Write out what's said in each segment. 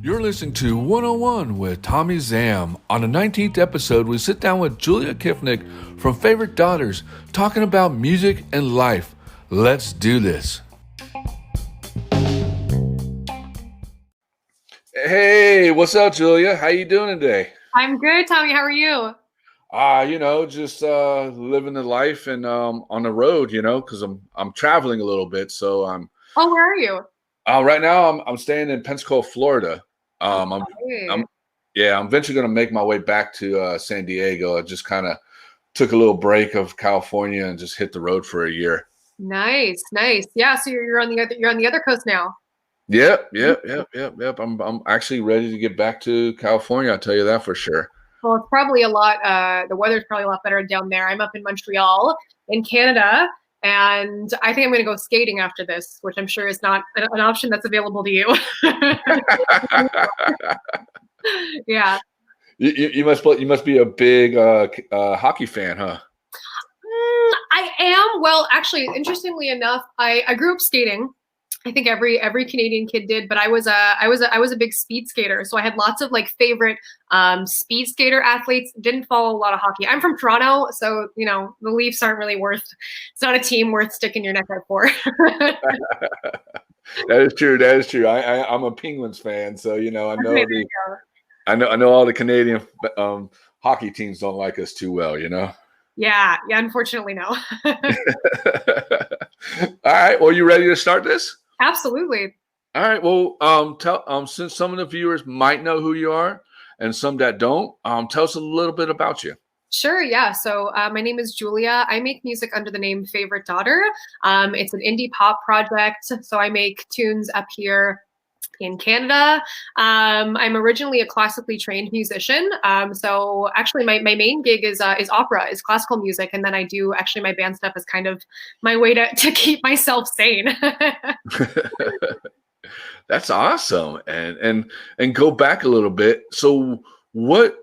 You're listening to 101 with Tommie Zam. On the 19th episode, we sit down with Julia Kennific from Favorite Daughters, talking about music and life. Let's do this. Hey, what's up, Julia? How you doing today? I'm good, Tommie. How are you? Just living the life and on the road, because I'm traveling a little bit. So I'm Oh, where are you? right now I'm staying in Pensacola, Florida. I'm Okay. I'm eventually going to make my way back to San Diego. I just kind of took a little break of California and just hit the road for a year. Nice. Yeah, so you're on the other coast now. Yep. I'm actually ready to get back to California. I'll tell you that for sure. Well, it's probably the weather's probably a lot better down there. I'm up in Montreal in Canada, and I think I'm going to go skating after this, which I'm sure is not an option that's available to you. Yeah. You must be a big hockey fan, huh? I am. Well, actually, interestingly enough, I grew up skating. I think every Canadian kid did, but I was a big speed skater. So I had lots of like favorite speed skater athletes. Didn't follow a lot of hockey. I'm from Toronto, so the Leafs aren't really it's not a team worth sticking your neck out for. That is true. I'm a Penguins fan, so I know all the Canadian hockey teams don't like us too well, Yeah, unfortunately, no. All right, well, you ready to start this? Absolutely. All right, well, since some of the viewers might know who you are and some that don't, tell us a little bit about you. Sure, yeah. So my name is Julia. I make music under the name Favorite Daughter. It's an indie pop project, so I make tunes up here in Canada. I'm originally a classically trained musician. So actually my main gig is opera, is classical music. And then I do actually my band stuff as kind of my way to keep myself sane. That's awesome. And go back a little bit. So being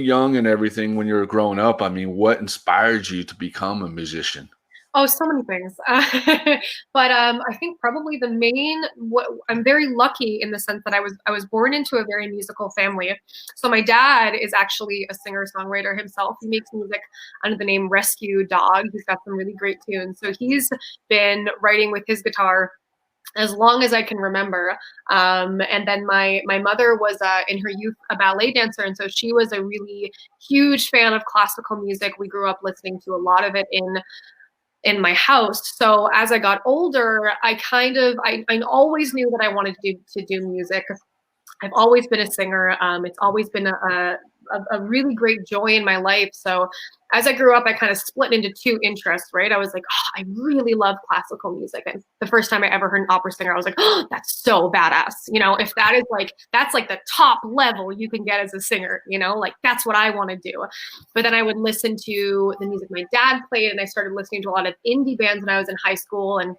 young and everything when you were growing up, what inspired you to become a musician? Oh, so many things. But I think probably I'm very lucky in the sense that I was born into a very musical family. So my dad is actually a singer-songwriter himself. He makes music under the name Rescue Dog. He's got some really great tunes. So he's been writing with his guitar as long as I can remember. And then my mother was in her youth a ballet dancer, and so she was a really huge fan of classical music. We grew up listening to a lot of it in my house. So as I got older, I always knew that I wanted to do music. I've always been a singer. It's always been a really great joy in my life. So as I grew up, I kind of split into two interests, right? I was like, oh, I really love classical music. And the first time I ever heard an opera singer, I was like, oh, that's so badass. If that's like the top level you can get as a singer, like that's what I want to do. But then I would listen to the music my dad played, and I started listening to a lot of indie bands when I was in high school, and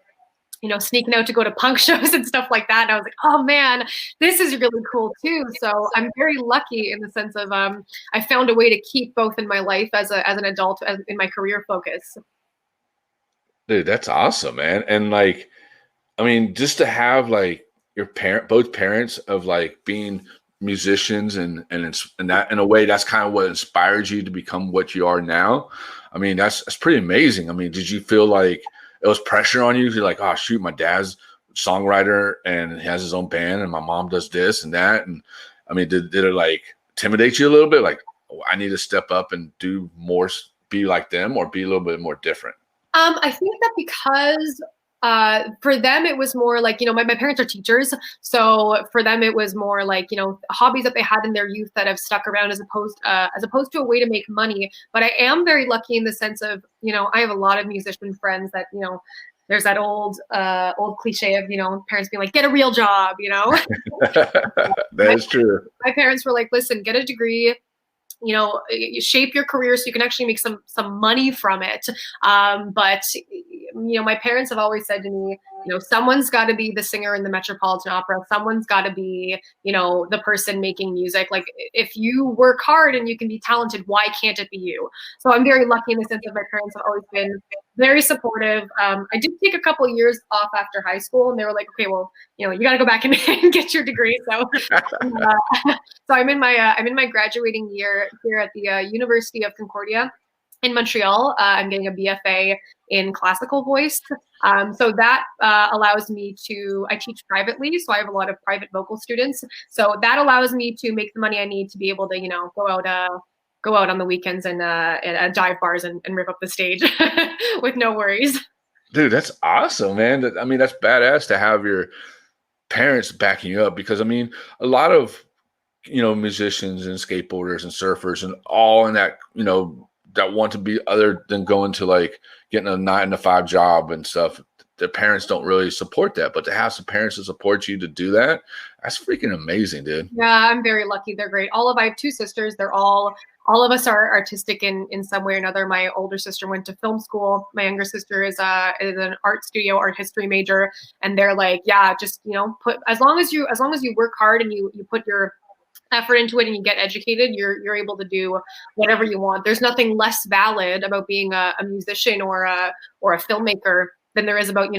sneaking out to go to punk shows and stuff like that. And I was like, oh man, this is really cool too. So I'm very lucky in the sense of I found a way to keep both in my life as an adult, in my career focus. Dude, that's awesome, man. And just to have like both parents of like being musicians and that in a way, that's kind of what inspired you to become what you are now. That's pretty amazing. Did you feel like it was pressure on you? You're like, oh shoot, my dad's songwriter and he has his own band, and my mom does this and that. And did it like intimidate you a little bit? Like, oh, I need to step up and do more, be like them, or be a little bit more different? I think that because for them it was more like, my parents are teachers, so for them it was more like, hobbies that they had in their youth that have stuck around as opposed to a way to make money. But I am very lucky in the sense of, I have a lot of musician friends that, there's that old cliche of, parents being like, get a real job, That is true. My parents were like, listen, get a degree, shape your career so you can actually make some money from it. But my parents have always said to me, someone's got to be the singer in the Metropolitan Opera. Someone's got to be, the person making music. Like if you work hard and you can be talented, why can't it be you? So I'm very lucky in the sense that my parents have always been very supportive. I did take a couple of years off after high school, and they were like, okay, well, you got to go back and get your degree. So, so I'm in my graduating year here at the University of Concordia in Montreal. I'm getting a BFA in classical voice. So that allows me I teach privately, so I have a lot of private vocal students. So that allows me to make the money I need to be able to, go out on the weekends and at dive bars and rip up the stage with no worries. Dude, that's awesome, man. I mean, that's badass to have your parents backing you up, because I mean, a lot of musicians and skateboarders and surfers and all in that that want to be other than going to like getting a 9-to-5 job and stuff. Their parents don't really support that, but to have some parents to support you to do that, that's freaking amazing, dude. Yeah, I'm very lucky. They're great. I have 2 sisters. They're all of us are artistic in some way or another. My older sister went to film school. My younger sister is an art studio, art history major. And they're like, yeah, just, put, as long as you work hard and you put your effort into it and you get educated, you're able to do whatever you want. There's nothing less valid about being a musician or a filmmaker than there is about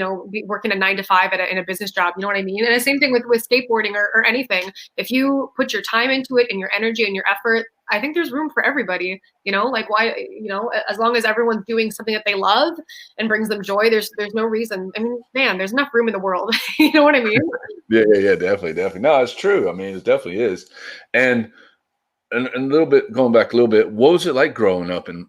working a 9-to-5 in a business job. You know what I mean? And the same thing with skateboarding or anything. If you put your time into it and your energy and your effort, I think there's room for everybody. Like why, as long as everyone's doing something that they love and brings them joy, there's no reason. I mean, man, there's enough room in the world. You know what I mean? Yeah, definitely. No, it's true. I mean, it definitely is. And a little bit, going back a little bit, what was it like growing up and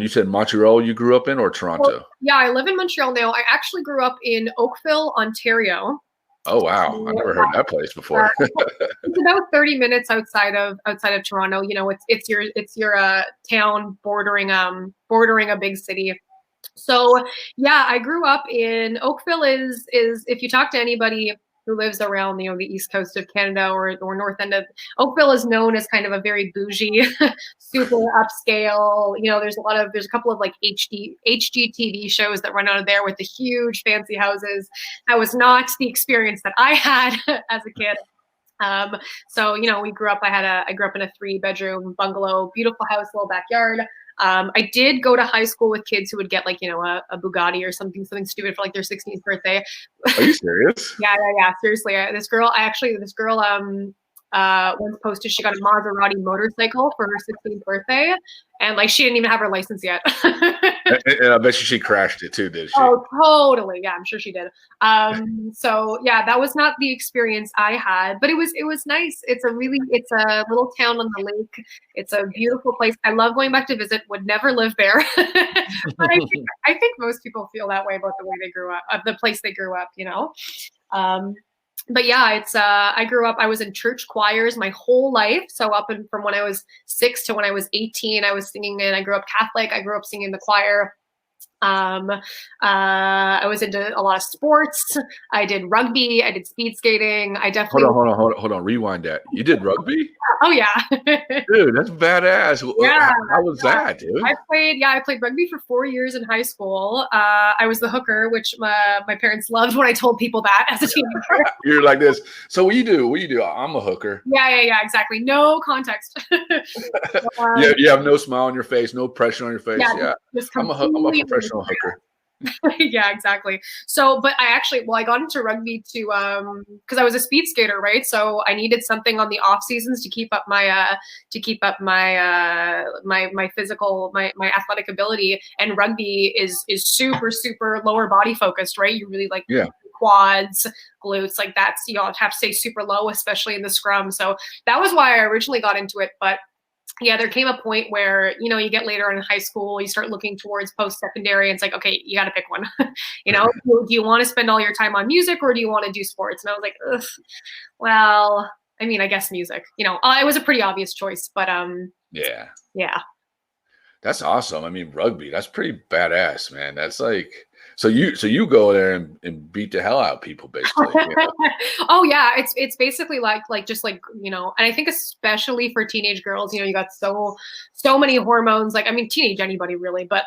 you said Montreal you grew up in, or Toronto? Well, yeah, I live in Montreal now. I actually grew up in Oakville, Ontario. Oh wow, I never heard that place before. It's about 30 minutes outside of Toronto. It's your town bordering a big city. So yeah, I grew up in Oakville. Is if you talk to anybody who lives around the east coast of Canada or north end of Oakville, is known as kind of a very bougie, super upscale. There's a couple of like HGTV shows that run out of there with the huge fancy houses. That was not the experience that I had as a kid. So we grew up. I grew up in a 3-bedroom bungalow, beautiful house, little backyard. I did go to high school with kids who would get like, a Bugatti or something stupid for like their 16th birthday. Are you serious? Yeah. Seriously. This girl once posted she got a Maserati motorcycle for her 16th birthday, and like she didn't even have her license yet. And I bet she crashed it too, did she? Oh, totally. Yeah, I'm sure she did. So yeah, that was not the experience I had, but it was nice. It's a little town on the lake. It's a beautiful place. I love going back to visit. Would never live there. But I think most people feel that way about the way they grew up, the place they grew up. But yeah, it's I grew up. I was in church choirs my whole life. So from when I was 6 to when I was 18, I was singing. And I grew up Catholic. I grew up singing in the choir. I was into a lot of sports. I did rugby. I did speed skating. I definitely hold on. Rewind that. You did rugby? Oh yeah, dude, that's badass. Yeah, how was that, dude? I played rugby for 4 years in high school. I was the hooker, which my parents loved when I told people that as a teenager. You're like this. So what do you do? I'm a hooker. Yeah, exactly. No context. You have no smile on your face, no pressure on your face. Yeah. I'm a professional hooker. Yeah, exactly. So, but I got into rugby to because I was a speed skater, right? So I needed something on the off seasons to keep up my my physical, my athletic ability. And rugby is super lower body focused, right? You really like quads, glutes, like that's, you have to stay super low, especially in the scrum. So that was why I originally got into it. But yeah, there came a point where, you get later in high school, you start looking towards post-secondary, and it's like, okay, you got to pick one. Do you want to spend all your time on music, or do you want to do sports? And I was like, ugh, well, I mean, I guess music, it was a pretty obvious choice, but yeah. That's awesome. I mean, rugby, that's pretty badass, man. That's like, so you go there and beat the hell out of people, basically. Oh yeah, it's basically like just like, and I think especially for teenage girls, you got so many hormones. Like, I mean, teenage anybody really, but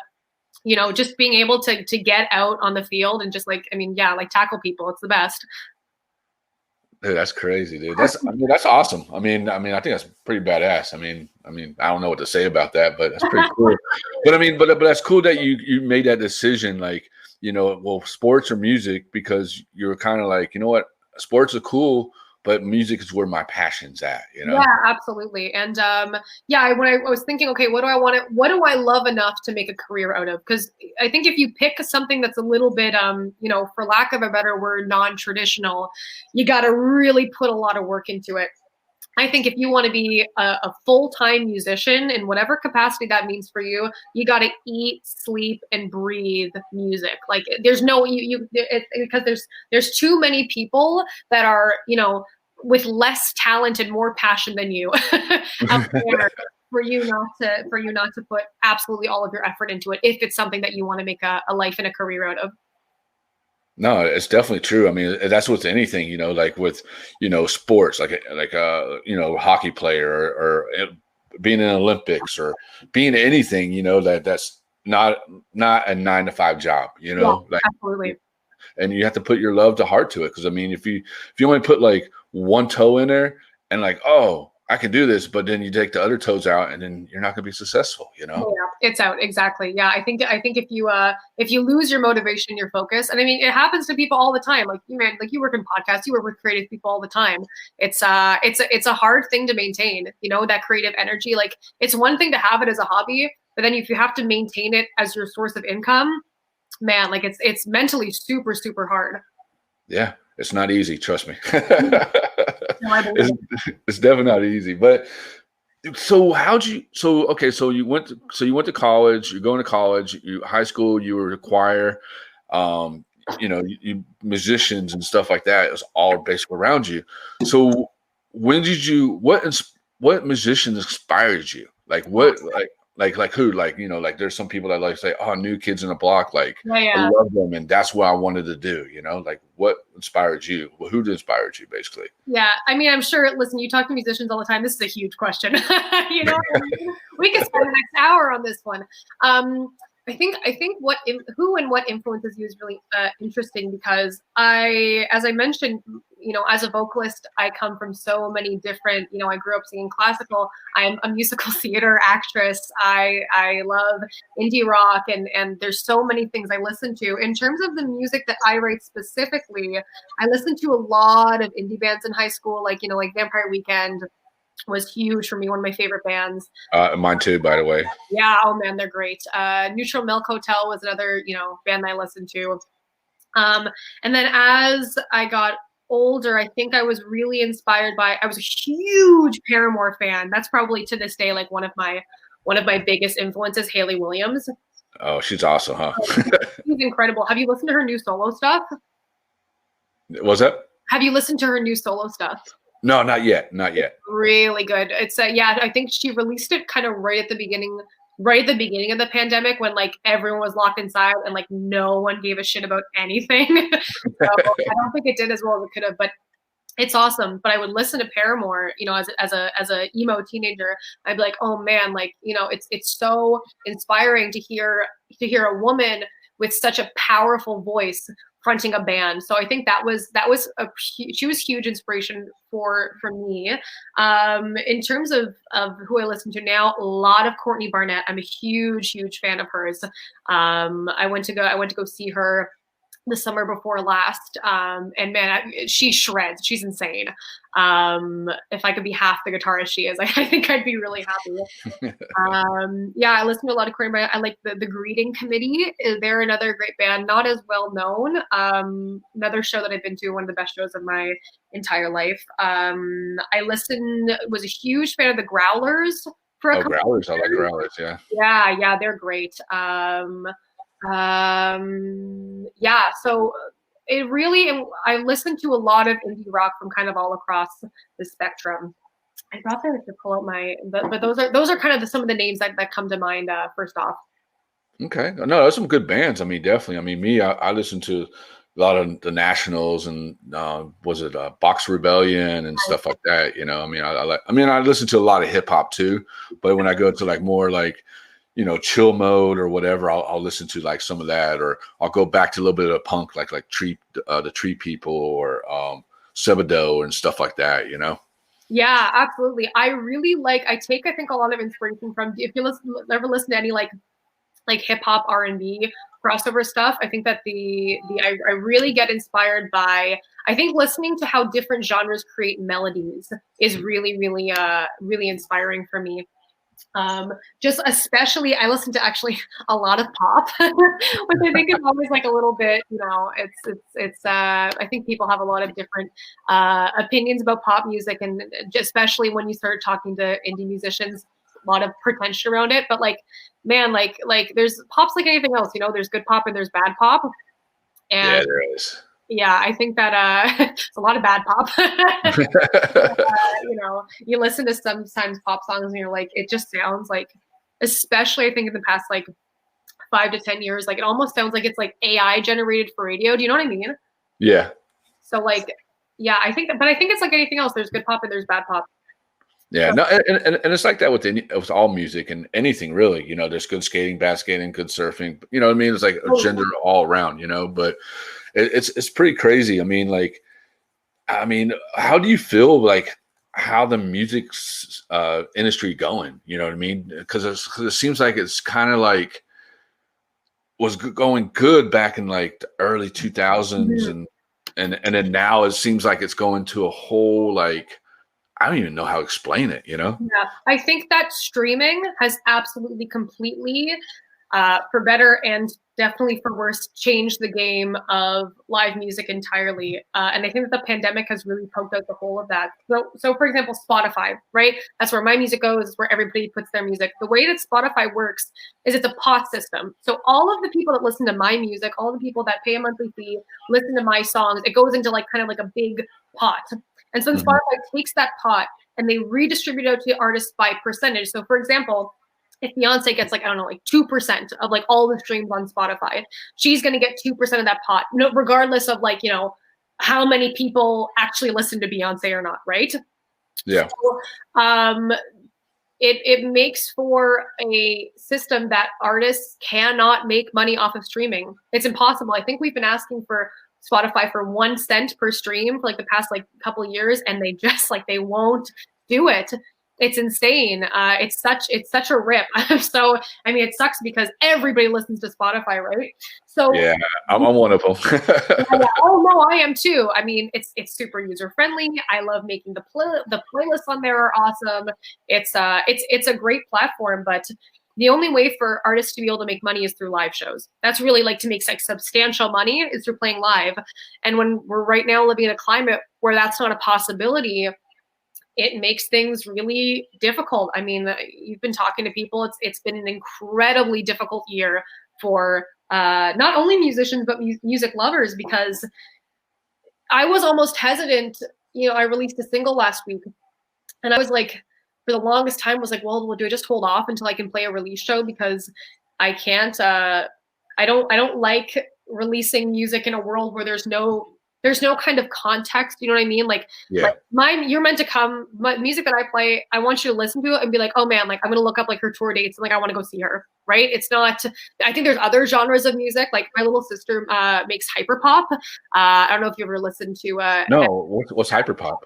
you know, just being able to get out on the field and just like, I mean, yeah, like tackle people. It's the best. Dude, that's crazy, dude. I mean, that's awesome. I think that's pretty badass. I don't know what to say about that, but that's pretty cool. But I mean, but that's cool that you made that decision, like, you know, well, sports or music, because you're kind of like, you know what, sports are cool, but music is where my passion's at, you know? Yeah, absolutely. And yeah, when I was thinking, okay, what do I love enough to make a career out of? Because I think if you pick something that's a little bit, you know, for lack of a better word, non-traditional, you got to really put a lot of work into it. I think if you want to be a full-time musician in whatever capacity that means for you, you got to eat, sleep, and breathe music. Like there's no because there's too many people that are, you know, with less talent and more passion than you out there for you not to put absolutely all of your effort into it if it's something that you want to make a life and a career out of. No, it's definitely true. I mean, that's with anything, you know, like with, you know, sports, like you know, hockey player or being in the Olympics or being anything, you know, that's not a 9 to 5 job, you know, Yeah, like, absolutely. and you have to put your love to heart to it. Cause I mean, if you only put like one toe in there and like, oh, I can do this, but then you take the other toes out and then you're not going to be successful, you know? Yeah, it's out. Exactly. Yeah. I think if you lose your motivation, your focus, and I mean, it happens to people all the time. Like you, man, like you work in podcasts, you work with creative people all the time. It's a hard thing to maintain, you know, that creative energy. Like it's one thing to have it as a hobby, but then if you have to maintain it as your source of income, man, like it's mentally super, super hard. Yeah. It's not easy. Trust me. No, I believe it. It's definitely not easy, but so okay, so you went to college, you're going to college, high school, you were a choir, um, you know, musicians and stuff like that. It was all basically around you. So when did you what musicians inspired you? Like what like who? Like, you know, like there's some people that like say, oh, New Kids in the Block, like Yeah, I yeah. love them and that's what I wanted to do, you know? Like what inspired you? Well, who inspired you basically? Yeah, I mean, I'm sure. Listen, you talk to musicians all the time. This is a huge question. You know, I mean, we could spend the next hour on this one. I think who and what influences you is really interesting because as I mentioned, you know, as a vocalist, I come from so many different. You know, I grew up singing classical. I'm a musical theater actress. I love indie rock, and there's so many things I listen to. In terms of the music that I write specifically, I listened to a lot of indie bands in high school, like, you know, like Vampire Weekend was huge for me, one of my favorite bands. Mine too, by the way. Yeah, oh man, they're great. Neutral Milk Hotel was another, you know, band I listened to. And then as I got older, I think I was really inspired by, I was a huge Paramore fan. That's probably to this day like one of my biggest influences, Hayley Williams. Oh, she's awesome, huh? Oh, she's incredible. Have you listened to her new solo stuff? Was that? Have you listened to her new solo stuff? No, not yet. Not yet. Really good. It's yeah, I think she released it kind of right at the beginning of the pandemic when like everyone was locked inside and like no one gave a shit about anything. So I don't think it did as well as it could have, but it's awesome. But I would listen to Paramore, you know, as a emo teenager. I'd be like, oh man, like, you know, it's so inspiring to hear a woman with such a powerful voice fronting a band. So I think she was huge inspiration for me. In terms of who I listen to now, a lot of Courtney Barnett. I'm a huge fan of hers. I went to go see her the summer before last. And man, she shreds. She's insane. If I could be half the guitarist she is, I think I'd be really happy. Yeah, I listen to a lot of Korean. I like the Greeting Committee. They're another great band, not as well known. Another show that I've been to, one of the best shows of my entire life. Was a huge fan of the Growlers for a couple Growlers. of I like years. Growlers. Yeah. Yeah, they're great. Yeah, so it really, I listened to a lot of indie rock from kind of all across the spectrum. I thought that I could pull out but those are kind of some of the names that come to mind first off. Okay. No, there's some good bands. I mean, definitely. I mean, I listen to a lot of the Nationals and was it Box Rebellion and stuff like that. You know, I mean, I listen to a lot of hip hop too, but when I go to like more like, you know, chill mode or whatever, I'll listen to like some of that, or I'll go back to a little bit of punk, like the Tree People, or Sebado and stuff like that, you know. Yeah, absolutely. I really like. I take, I think, a lot of inspiration from. If you ever listen to any like hip hop, R&B crossover stuff, I think that I really get inspired by. I think listening to how different genres create melodies is really really inspiring for me. Just especially, I listen to actually a lot of pop, which I think is always like a little bit, you know, I think people have a lot of different opinions about pop music, and especially when you start talking to indie musicians, a lot of pretension around it. But like, man, like there's pop's like anything else, you know, there's good pop and there's bad pop. Yeah, And there is. yeah, I think that it's a lot of bad pop. You know, you listen to sometimes pop songs and you're like, it just sounds like, especially I think in the past like 5 to 10 years, like it almost sounds like it's like AI generated for radio. Do you know what I mean? Yeah. So like, yeah, I think that, but I think it's like anything else. There's good pop and there's bad pop. Yeah, So, no, and it's like that with all music and anything really. You know, there's good skating, bad skating, good surfing. You know what I mean? It's like a gender all around. You know, but it's pretty crazy. I mean, how do you feel like how the music industry going? You know what I mean? Because it seems like it's kind of like was going good back in like the early 2000s, and then now it seems like it's going to a whole like I don't even know how to explain it. You know? yeah, I think that streaming has absolutely completely, for better and definitely for worse, changed the game of live music entirely. And I think that the pandemic has really poked out the hole of that. So for example, Spotify, right? That's where my music goes. It's where everybody puts their music. The way that Spotify works is it's a pot system. So all of the people that listen to my music, all the people that pay a monthly fee, listen to my songs, it goes into like kind of like a big pot. And so Spotify takes that pot and they redistribute it out to the artists by percentage. So for example, if Beyonce gets like, I don't know, like 2% of like all the streams on Spotify, she's going to get 2% of that pot, no, regardless of like, you know, how many people actually listen to Beyonce or not. Right. Yeah. So, it makes for a system that artists cannot make money off of streaming. It's impossible. I think we've been asking for Spotify for 1 cent per stream for like the past like couple of years, and they just like they won't do it. It's insane. It's such a rip. So I mean, it sucks because everybody listens to Spotify, right? So yeah, I'm one of them. yeah. Oh no, I am too. I mean, it's super user friendly. I love making the playlists on there are awesome. It's a great platform, but the only way for artists to be able to make money is through live shows. That's really like to make like substantial money is through playing live. And when we're right now living in a climate where that's not a possibility, it makes things really difficult. I mean, you've been talking to people. It's been an incredibly difficult year for not only musicians but music lovers, because I was almost hesitant. You know, I released a single last week, and I was like, for the longest time, was like, well, do I just hold off until I can play a release show, because I can't. I don't like releasing music in a world where there's no kind of context. You know what I mean? Like, Yeah. like you're meant to come, my music that I play, I want you to listen to it and be like, oh man, like I'm going to look up like her tour dates and like, I want to go see her. Right. It's not, I think there's other genres of music. Like my little sister makes hyperpop. I don't know if you ever listened to, No, what's hyperpop?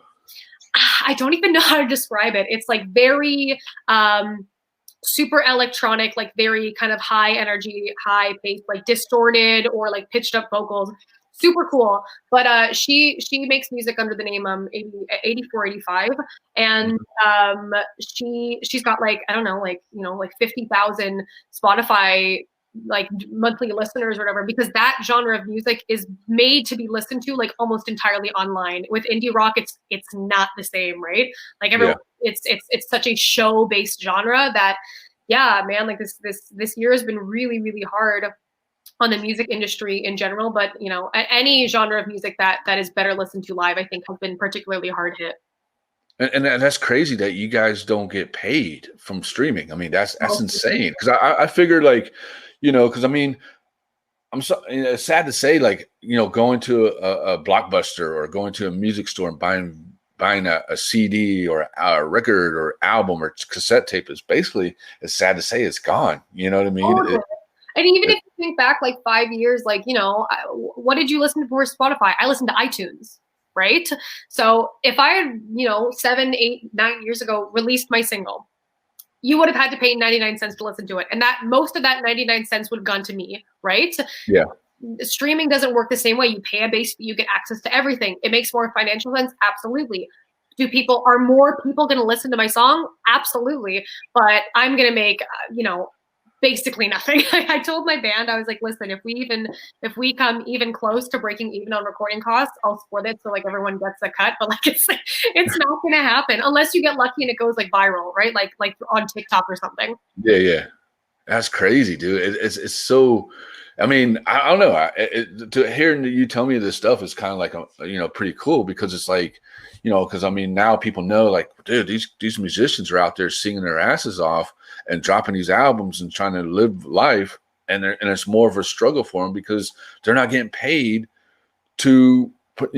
I don't even know how to describe it. It's like very, super electronic, like very kind of high energy, high pace, like distorted or like pitched up vocals. Super cool. But she makes music under the name 8485, and she's got like, I don't know, like, you know, like 50,000 Spotify like monthly listeners or whatever, because that genre of music is made to be listened to like almost entirely online. With indie rock, it's not the same, right? Like everyone, it's such a show based genre that, yeah, man, like this year has been really really hard on the music industry in general. But you know, any genre of music that is better listened to live, I think, has been particularly hard hit. And that's crazy that you guys don't get paid from streaming. I mean, that's insane. Because I figured like, you know, because I mean, it's sad to say, like, you know, going to a Blockbuster or going to a music store and buying buying a CD or a record or album or cassette tape is basically, it's sad to say, it's gone. You know what I mean? Totally. And even if you think back like 5 years, like, what did you listen to before Spotify? I listened to iTunes, right? So if I had, 7, 8, 9 years ago released my single, you would have had to pay 99 cents to listen to it. And that most of that 99 cents would have gone to me, right? Yeah. Streaming doesn't work the same way. You pay a base fee, you get access to everything. It makes more financial sense. Absolutely. Are more people going to listen to my song? Absolutely. But I'm going to make, basically nothing. I told my band, I was like, listen, if we come even close to breaking even on recording costs, I'll split it so like everyone gets a cut. But like it's not gonna happen unless you get lucky and it goes like viral, right? Like on TikTok or something. Yeah. That's crazy, dude. It's so. I mean, I don't know. To hearing you tell me this stuff is kind of like pretty cool, because it's like, because I mean now people know, like, dude, these musicians are out there singing their asses off and dropping these albums and trying to live life, and it's more of a struggle for them because they're not getting paid to put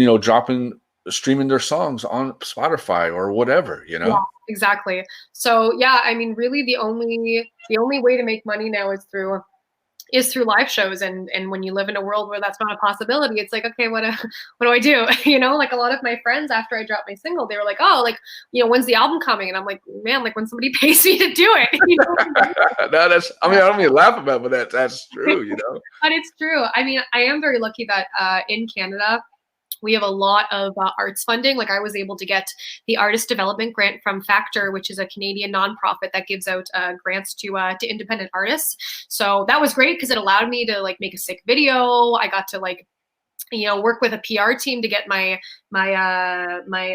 streaming their songs on Spotify or whatever, Yeah, exactly. So yeah, I mean, really the only way to make money now is through live shows, and when you live in a world where that's not a possibility, it's like, okay, what do I do? Like a lot of my friends after I dropped my single, they were like, oh, like, when's the album coming? And I'm like, man, like when somebody pays me to do it. No, that's, I mean, I don't mean to laugh about it, but that's true, But it's true. I mean, I am very lucky that in Canada we have a lot of arts funding. Like I was able to get the artist development grant from Factor, which is a Canadian nonprofit that gives out grants to independent artists. So that was great because it allowed me to like make a sick video. I got to like, work with a PR team to get my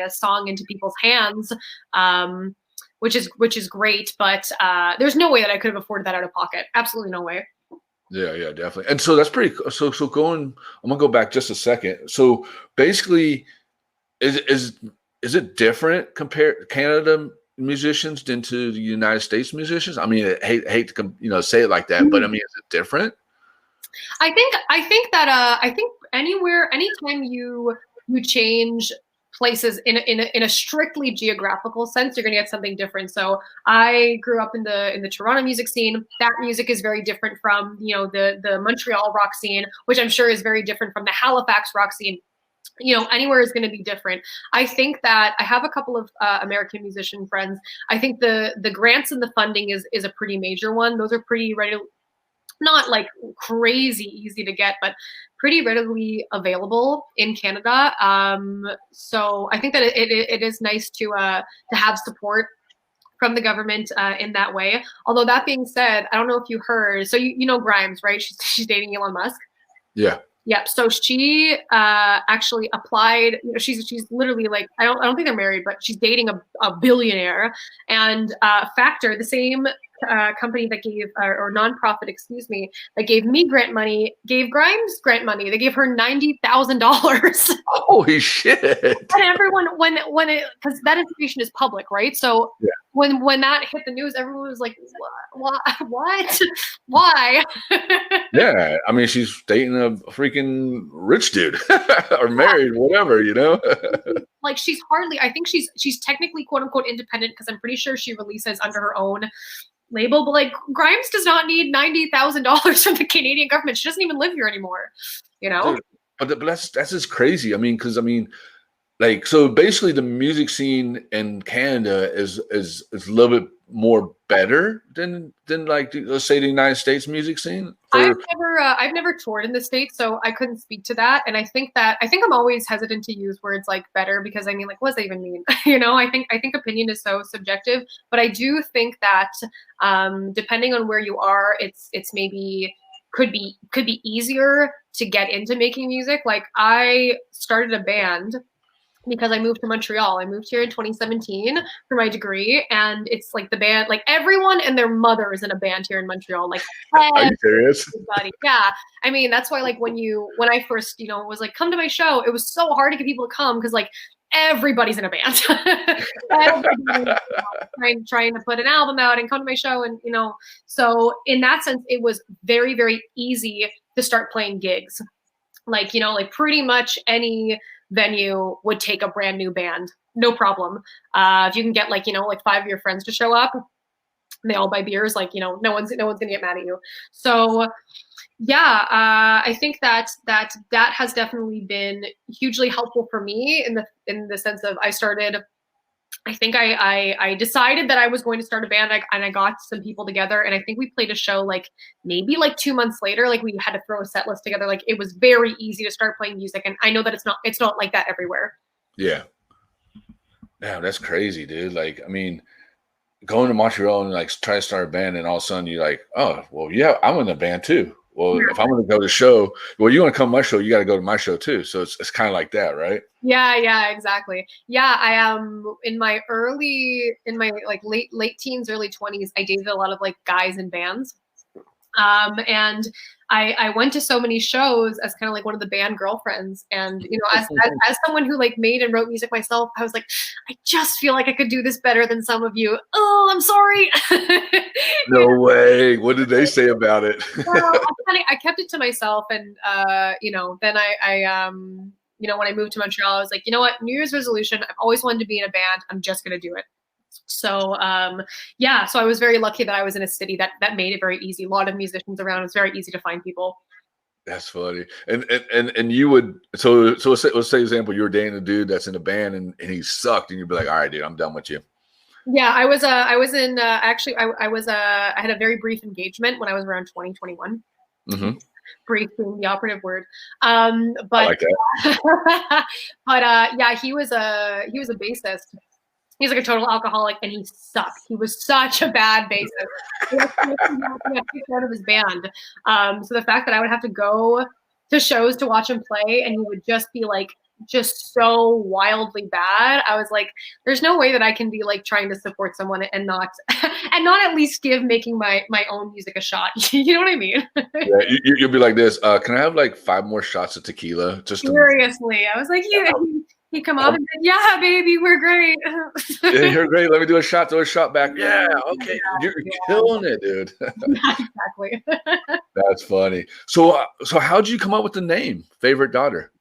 song into people's hands, which is great. But there's no way that I could have afforded that out of pocket. Absolutely no way. Yeah, definitely. And so that's pretty cool. So I'm gonna go back just a second. So basically, is it different compared Canada musicians than to the United States musicians? I mean, I hate to say it like that, but I mean, is it different? I think that anytime you change places in a strictly geographical sense, you're going to get something different. So I grew up in the Toronto music scene. That music is very different from the Montreal rock scene, which I'm sure is very different from the Halifax rock scene. Anywhere is going to be different. I think that I have a couple of American musician friends. I think the grants and the funding is a pretty major one. Those are pretty ready, not like crazy easy to get, but pretty readily available in Canada. So I think that it is nice to have support from the government in that way. Although that being said, I don't know if you heard. So you know Grimes, right? She's dating Elon Musk. Yeah. Yep. So she actually applied. She's literally like, I don't think they're married, but she's dating a billionaire. And Factor, the same company that gave or nonprofit, excuse me, that gave me grant money, gave Grimes grant money. They gave her $90,000. Holy shit! And everyone, when it, because that information is public, right? So yeah. when that hit the news, everyone was like, what? Why? Yeah, I mean, she's dating a freaking rich dude or married, whatever, Like she's hardly. I think she's technically quote unquote independent because I'm pretty sure she releases under her own label. But like Grimes does not need $90,000 from the Canadian government. She doesn't even live here anymore. Dude, but that's just crazy. I mean, because like, so basically the music scene in Canada is a little bit more better than like, let's say, the United States music scene. I've never toured in the States, so I couldn't speak to that. And I think I'm always hesitant to use words like better, because I mean, like, what does that even mean? I think opinion is so subjective, but I do think that depending on where you are, it's maybe could be easier to get into making music. Like I started a band because I moved to Montreal. I moved here in 2017 for my degree, and it's like the band, like everyone and their mother is in a band here in Montreal. Like, are you serious? Everybody. Yeah, I mean that's why like when I first was like, come to my show, it was so hard to get people to come because like everybody's in a band. Trying to put an album out and come to my show, and so in that sense it was very, very easy to start playing gigs. Like, like pretty much any venue would take a brand new band, no problem. If you can get like, like 5 of your friends to show up, and they all buy beers, like, no one's gonna get mad at you. So yeah, I think that has definitely been hugely helpful for me in the sense of I think I decided that I was going to start a band, and I got some people together, and I think we played a show like maybe like 2 months later. Like we had to throw a set list together. Like it was very easy to start playing music, and I know that it's not like that everywhere. Yeah. Damn, that's crazy, dude. Like, I mean, going to Montreal and like try to start a band, and all of a sudden you're like, oh, well, yeah, I'm in a band too. Well, if I'm going to go to the show, well, you want to come to my show, you got to go to my show too. So it's kind of like that, right? Yeah, exactly. Yeah, I am in my like late teens, early 20s. I dated a lot of like guys in bands, and I went to so many shows as kind of like one of the band girlfriends. And as someone who like made and wrote music myself, I was like, I just feel like I could do this better than some of you. Oh, I'm sorry. No way. What did they say about it? Well, I kept it to myself, and then I when I moved to Montreal, I was like, you know what, New Year's resolution, I've always wanted to be in a band. I'm just gonna do it. So so I was very lucky that I was in a city that made it very easy. A lot of musicians around. It was very easy to find people. That's funny. And you would so let's say example, you're dating a dude that's in a band and he sucked, and you'd be like, all right, dude, I'm done with you. Yeah, I was in actually I had a very brief engagement when I was around 2021. Mm-hmm. Brief being the operative word. But I like that. But yeah, he was a bassist. He's like a total alcoholic, and he sucked. He was such a bad bassist. He got kicked out of his band. So the fact that I would have to go to shows to watch him play, and he would just be like just so wildly bad, I was like, there's no way that I can be like trying to support someone and not at least give making my own music a shot. You know what I mean? Yeah, you'll be like this. Can I have like 5 more shots of tequila? Just seriously. I was like, yeah. He'd come up and be like, yeah, baby, we're great. Yeah, you're great. Let me do a shot. Throw a shot back. Yeah, okay. You're killing it, dude. Yeah, exactly. That's funny. So how'd you come up with the name Favorite Daughter?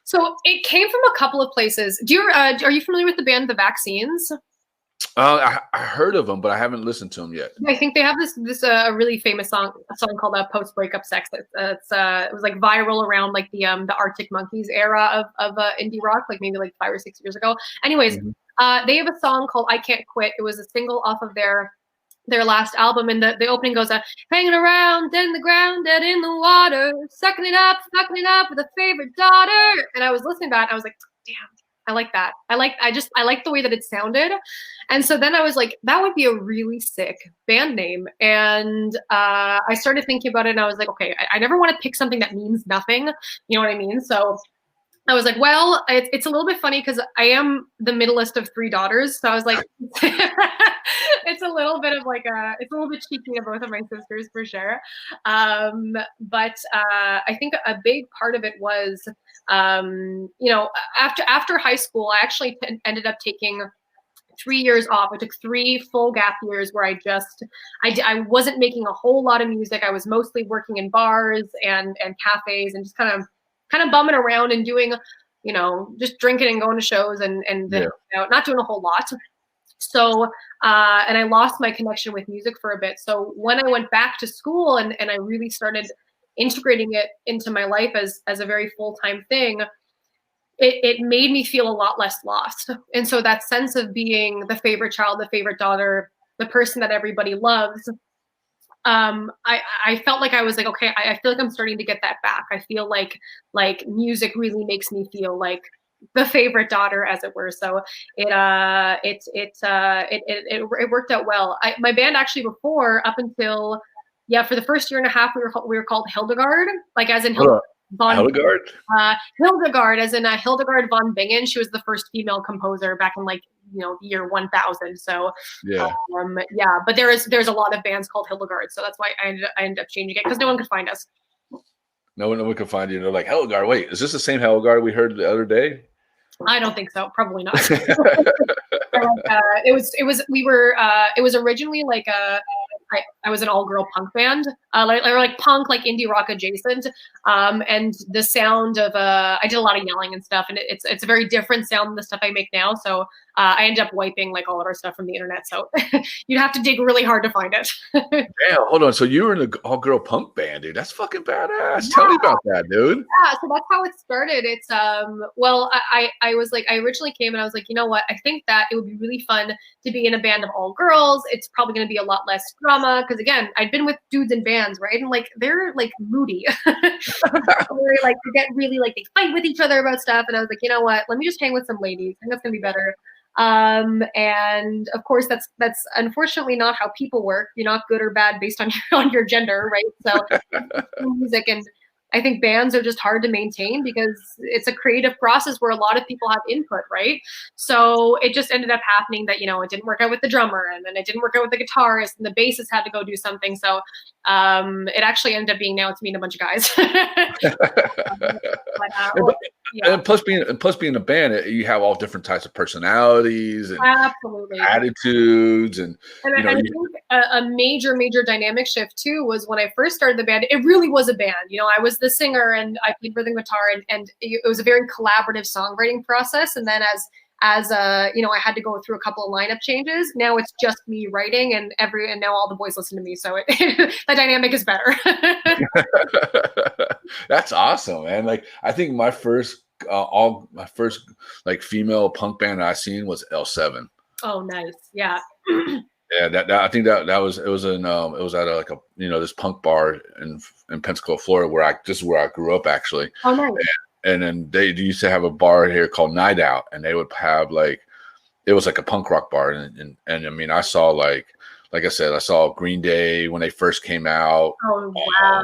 So it came from a couple of places. Are you familiar with the band The Vaccines? I heard of them, but I haven't listened to them yet. I think they have this really famous song called "Post Breakup Sex." It was like viral around like the Arctic Monkeys era of indie rock, like maybe like 5 or 6 years ago. Anyways, they have a song called "I Can't Quit." It was a single off of their last album, and the opening goes, hanging around, dead in the ground, dead in the water, sucking it up with a favorite daughter. And I was listening to that, and I was like, damn, I like that. I like the way that it sounded. And so then I was like, that would be a really sick band name. And I started thinking about it, and I was like, okay, I never want to pick something that means nothing. You know what I mean? So I was like, well, it's a little bit funny because I am the middleest of 3 daughters. So I was like, it's a little bit of like it's a little bit cheeky to both of my sisters for sure. But I think a big part of it was, after high school, I actually ended up taking 3 years off. I took 3 full gap years where I wasn't making a whole lot of music. I was mostly working in bars and cafes and just kind of bumming around and doing, just drinking and going to shows and not doing a whole lot. So, and I lost my connection with music for a bit. So when I went back to school and I really started integrating it into my life as a very full-time thing, it made me feel a lot less lost. And so that sense of being the favorite child, the favorite daughter, the person that everybody loves, I felt like I was like, okay, I feel like I'm starting to get that back. I feel like music really makes me feel like the favorite daughter, as it were. So it worked out well. My band actually before, up until, for the first year and a half, we were called Hildegard, like as in Hildegard? Hildegard, as in Hildegard von Bingen. She was the first female composer back in the year 1000. So but there's a lot of bands called Hildegard, so that's why I ended up changing it because no one could find us. No one could find you. They're like, Hildegard, wait, is this the same Hildegard we heard the other day? I don't think so. Probably not. It was originally like I was an all-girl punk band, like punk, like indie rock adjacent. And the sound of I did a lot of yelling and stuff, and it's a very different sound than the stuff I make now. So I ended up wiping like all of our stuff from the internet. So you'd have to dig really hard to find it. Damn, hold on. So you were in an all-girl punk band, dude. That's fucking badass. Tell me about that, dude. Yeah, so that's how it started. It's well, I was like, I originally came and I was like, you know what? I think that it would be really fun to be in a band of all girls. It's probably going to be a lot less drama because again, I'd been with dudes in bands, right? And like they're like moody, they're like they get really like they fight with each other about stuff. And I was like, you know what? Let me just hang with some ladies. I think that's gonna be better. And of course, that's unfortunately not how people work. You're not good or bad based on your gender, right? So music and I think bands are just hard to maintain because it's a creative process where a lot of people have input, right? So it just ended up happening that, you know, it didn't work out with the drummer and then it didn't work out with the guitarist and the bassist had to go do something. So it actually ended up being now it's me and a bunch of guys. Yeah. And plus being a band, you have all different types of personalities and absolutely attitudes and I think a major dynamic shift too was when I first started the band. It really was a band. You know, I was the singer and I played rhythm guitar and it was a very collaborative songwriting process. And then as you know, I had to go through a couple of lineup changes. Now it's just me writing and now all the boys listen to me. So the dynamic is better. That's awesome, man. Like I think my first like female punk band I seen was L7. Oh, nice. Yeah. Yeah, that I think that was it was at like a this punk bar in Pensacola, Florida, this is where I grew up actually. Oh, nice. And then they used to have a bar here called Night Out, and they would have like it was like a punk rock bar, and I mean I saw like I said I saw Green Day when they first came out. Oh wow.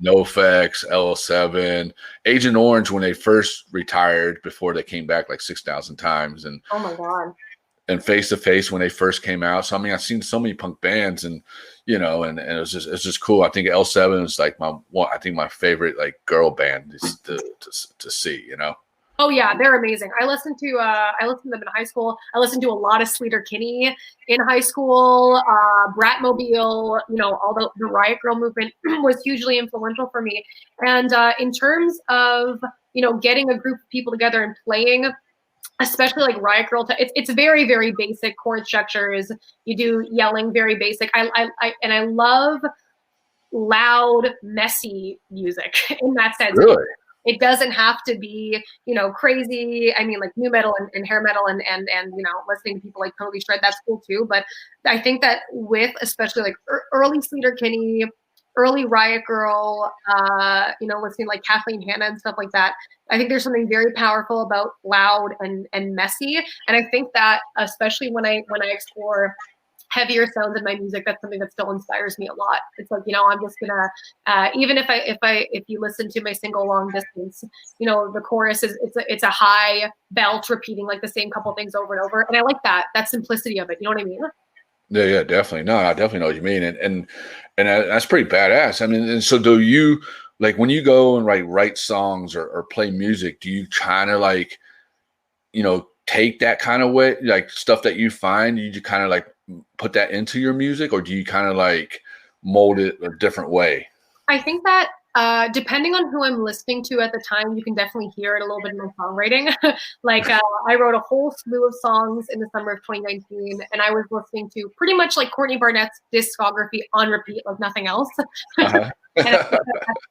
NoFX, L7, Agent Orange when they first retired before they came back like 6,000 times, and oh my god. And Face to Face when they first came out. So I mean, I've seen so many punk bands, and and it's just cool. I think L7 is like my favorite like girl band to see. Oh yeah, they're amazing. I listened to them in high school. I listened to a lot of Sleater Kinney in high school. Bratmobile, all the Riot Girl movement was hugely influential for me. And in terms of getting a group of people together and playing, especially like Riot Girl, it's very, very basic chord structures. You do yelling, very basic. I love loud, messy music in that sense. Really? It doesn't have to be, crazy. I mean, like new metal and hair metal and listening to people like totally shred, that's cool too. But I think that with especially like early Sleater Kinney, early Riot Girl, listening like Kathleen Hanna and stuff like that, I think there's something very powerful about loud and messy. And I think that especially when I explore heavier sounds in my music, that's something that still inspires me a lot. It's like, I'm just gonna even if you listen to my single Long Distance, the chorus it's a high belt repeating like the same couple things over and over, and I like that simplicity of it. You know what I mean? Yeah, definitely. No, I definitely know what you mean, and that's pretty badass. I mean, and so do you, like when you go and write songs or play music, do you kind of like take that kind of way, like stuff that you find, you kind of like put that into your music, or do you kind of like mold it a different way? I think that depending on who I'm listening to at the time, you can definitely hear it a little bit in my songwriting. Like I wrote a whole slew of songs in the summer of 2019, and I was listening to pretty much like Courtney Barnett's discography on repeat, like nothing else. Uh-huh. And I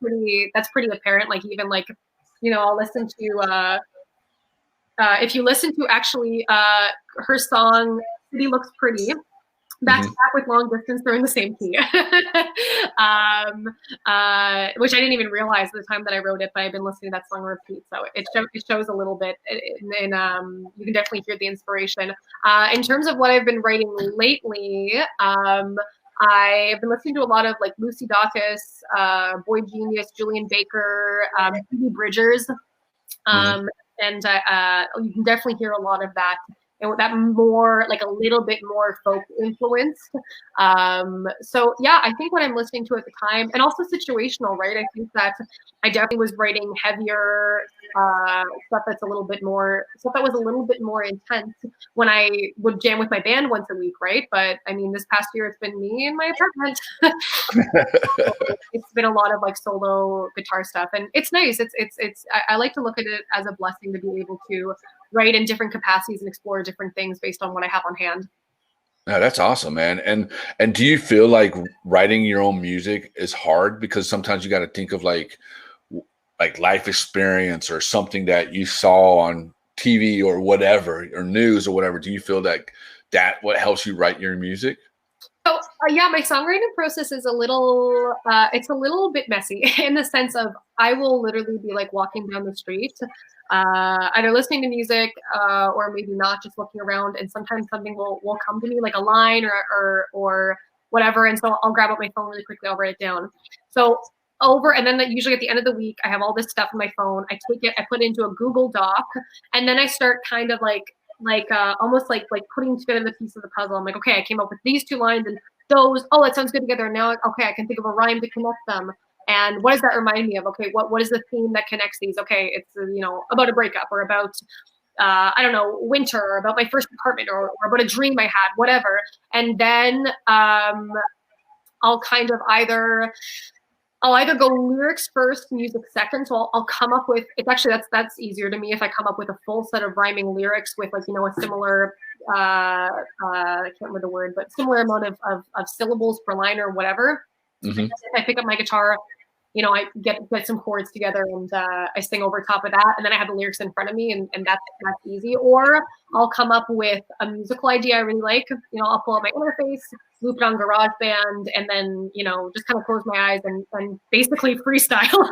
think that's pretty apparent. Like even like, I'll listen to if you listen to actually her song City Looks Pretty, back to back with Long Distance, they're in the same key. Which I didn't even realize at the time that I wrote it, but I've been listening to that song on repeat. So it shows a little bit, and you can definitely hear the inspiration. In terms of what I've been writing lately, I've been listening to a lot of like Lucy Dacus, Boy Genius, Julian Baker, Phoebe Bridgers. And you can definitely hear a lot of that. And that more like a little bit more folk influenced. So yeah, I think what I'm listening to at the time, and also situational, right? I think that I definitely was writing heavier stuff that was a little bit more intense when I would jam with my band once a week, right? But I mean, this past year it's been me in my apartment. It's been a lot of like solo guitar stuff, and it's nice. I like to look at it as a blessing to be able to write in different capacities and explore different things based on what I have on hand. No, that's awesome, man. And do you feel like writing your own music is hard because sometimes you got to think of like life experience or something that you saw on TV or whatever or news or whatever? Do you feel like that what helps you write your music? So yeah, my songwriting process is it's a little bit messy in the sense of I will literally be like walking down the street, either listening to music or maybe not, just looking around, and sometimes something will come to me like a line or whatever, and so I'll grab up my phone really quickly, I'll write it down. So and then usually at the end of the week, I have all this stuff on my phone. I take it, I put it into a Google Doc, and then I start kind of like almost like putting together the piece of the puzzle. I'm like, okay, I came up with these two lines and those. Oh, that sounds good together. Now, okay, I can think of a rhyme to connect them. And what does that remind me of? Okay, what is the theme that connects these? Okay, it's about a breakup or about I don't know, winter, or about my first apartment, or about a dream I had, whatever. And then I'll kind of I'll either go lyrics first, music second. So I'll come up with, it's actually, that's easier to me if I come up with a full set of rhyming lyrics with like, a similar, I can't remember the word, but similar amount of syllables per line or whatever. Mm-hmm. If I pick up my guitar, I get some chords together and I sing over top of that, and then I have the lyrics in front of me, and that's easy. Or I'll come up with a musical idea I really like. I'll pull out my interface, loop it on GarageBand, and then just kind of close my eyes and basically freestyle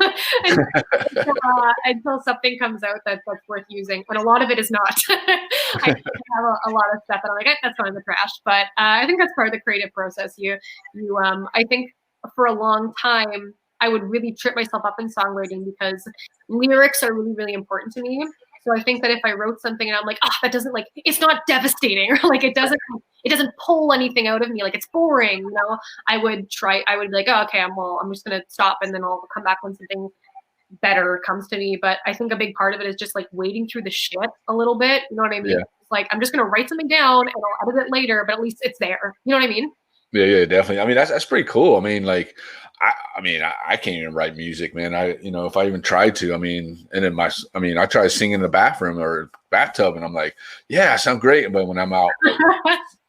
until something comes out that's worth using. And a lot of it is not. I have a lot of stuff that I'm like, that's not in the trash. But I think that's part of the creative process. I think for a long time, I would really trip myself up in songwriting because lyrics are really, really important to me. So I think that if I wrote something and I'm like, that doesn't it's not devastating, or like it doesn't pull anything out of me, like it's boring, I would be like, oh, okay, I'm just gonna stop and then I'll come back when something better comes to me. But I think a big part of it is just like wading through the shit a little bit. You know what I mean? Yeah. It's like I'm just gonna write something down and I'll edit it later, but at least it's there. You know what I mean? Yeah, definitely. I mean, that's pretty cool. I mean, like, I can't even write music, man. If I even tried to, and then I try to sing in the bathroom or bathtub, and I'm like, yeah, I sound great. But when I'm out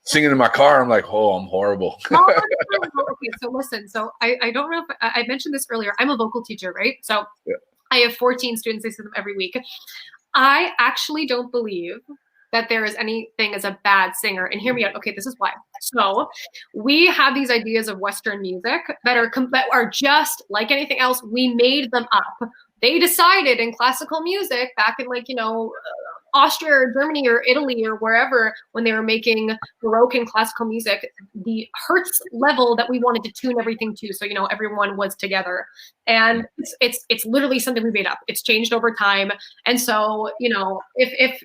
singing in my car, I'm like, oh, I'm horrible. Okay, so listen. So I don't know if I mentioned this earlier. I'm a vocal teacher, right? So yeah. I have 14 students. I see them every week. I actually don't believe that there is anything as a bad singer. And hear me out. Okay, this is why. So we have these ideas of Western music that are just like anything else. We made them up. They decided in classical music back in Austria or Germany or Italy or wherever, when they were making Baroque and classical music, the hertz level that we wanted to tune everything to, so everyone was together. And it's literally something we made up. It's changed over time. And so if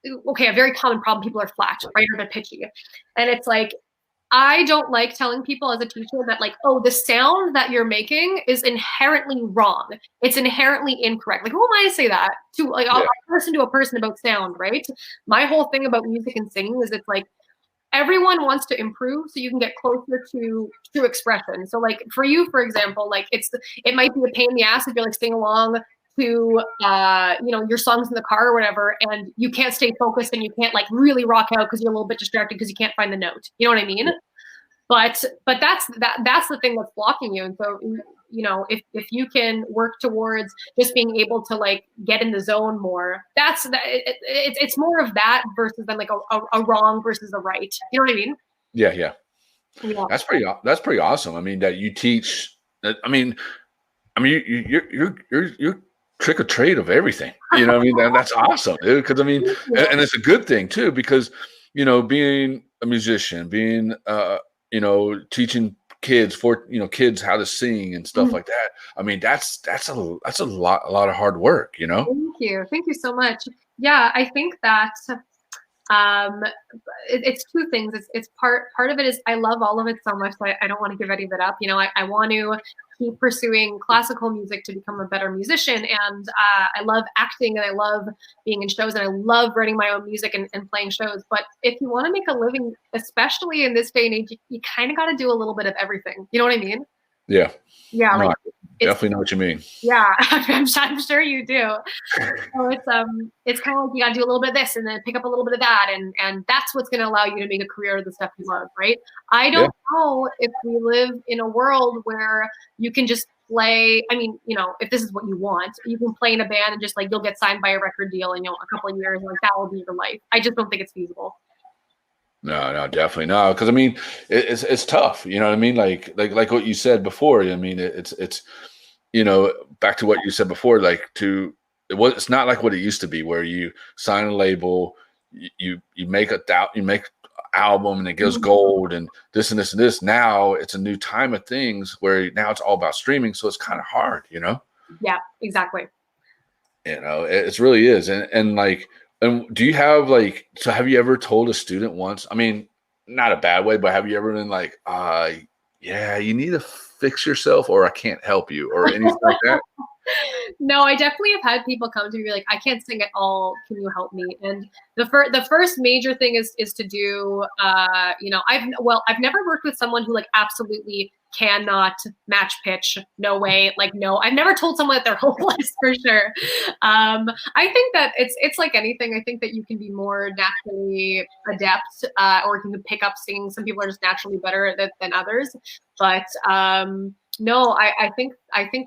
a very common problem, people are flat, right, or they're pitchy, and it's like, I don't like telling people as a teacher that the sound that you're making is inherently wrong. It's inherently incorrect. Like, who am I to say that to? I'll listen to a person about sound, right? My whole thing about music and singing is it's like everyone wants to improve so you can get closer to true expression. So for you, for example, it might be a pain in the ass if you're sing along to your songs in the car or whatever, and you can't stay focused and you can't really rock out because you're a little bit distracted because you can't find the note. You know what I mean? But that's the thing that's blocking you. And so if you can work towards just being able to get in the zone more, it's more of that versus than a wrong versus a right. You know what I mean? Yeah. That's pretty awesome. I mean, that you teach. You're trick or trade of everything. You know what I mean? That's awesome, dude. Because and it's a good thing too, because being a musician, being teaching kids kids how to sing and stuff like that. That's a lot of hard work. Thank you so much. Yeah, I think that it's two things. It's part of it is I love all of it so much that I don't want to give any of it up. I want to keep pursuing classical music to become a better musician. And I love acting, and I love being in shows, and I love writing my own music and playing shows. But if you want to make a living, especially in this day and age, you kind of got to do a little bit of everything. You know what I mean? Yeah. Yeah. No, Like, I definitely know what you mean. yeah, I'm sure you do. So it's kind of like you got to do a little bit of this and then pick up a little bit of that, and that's what's going to allow you to make a career of the stuff you love, right? I Yeah. don't know if we live in a world where you can just play. I mean, you know, if this is what you want, you can play in a band and just like you'll get signed by a record deal in, you know, a couple of years, like that will be your life. I just don't think it's feasible. No, definitely no. Because I mean, it's tough. You know what I mean? Like what you said before. I mean, it's you know, back to what you said before. Like it's not like what it used to be, where you sign a label, you make you make album and it goes gold and this and this and this. Now it's a new time of things where now it's all about streaming, so it's kind of hard. You know? Yeah, exactly. You know, it really is. And like, and do you have like, so have you ever told a student once, I mean, not a bad way, but have you ever been like, yeah, you need to fix yourself, or I can't help you, or anything like that? No, I definitely have had people come to me like, I can't sing at all. Can you help me? And the first major thing is to do, you know, I've never worked with someone who like absolutely cannot match pitch. No way. Like, no, I've never told someone that they're hopeless for sure. I think that it's like anything. I think that you can be more naturally adept, or you can pick up singing. Some people are just naturally better at it than others. But no, I think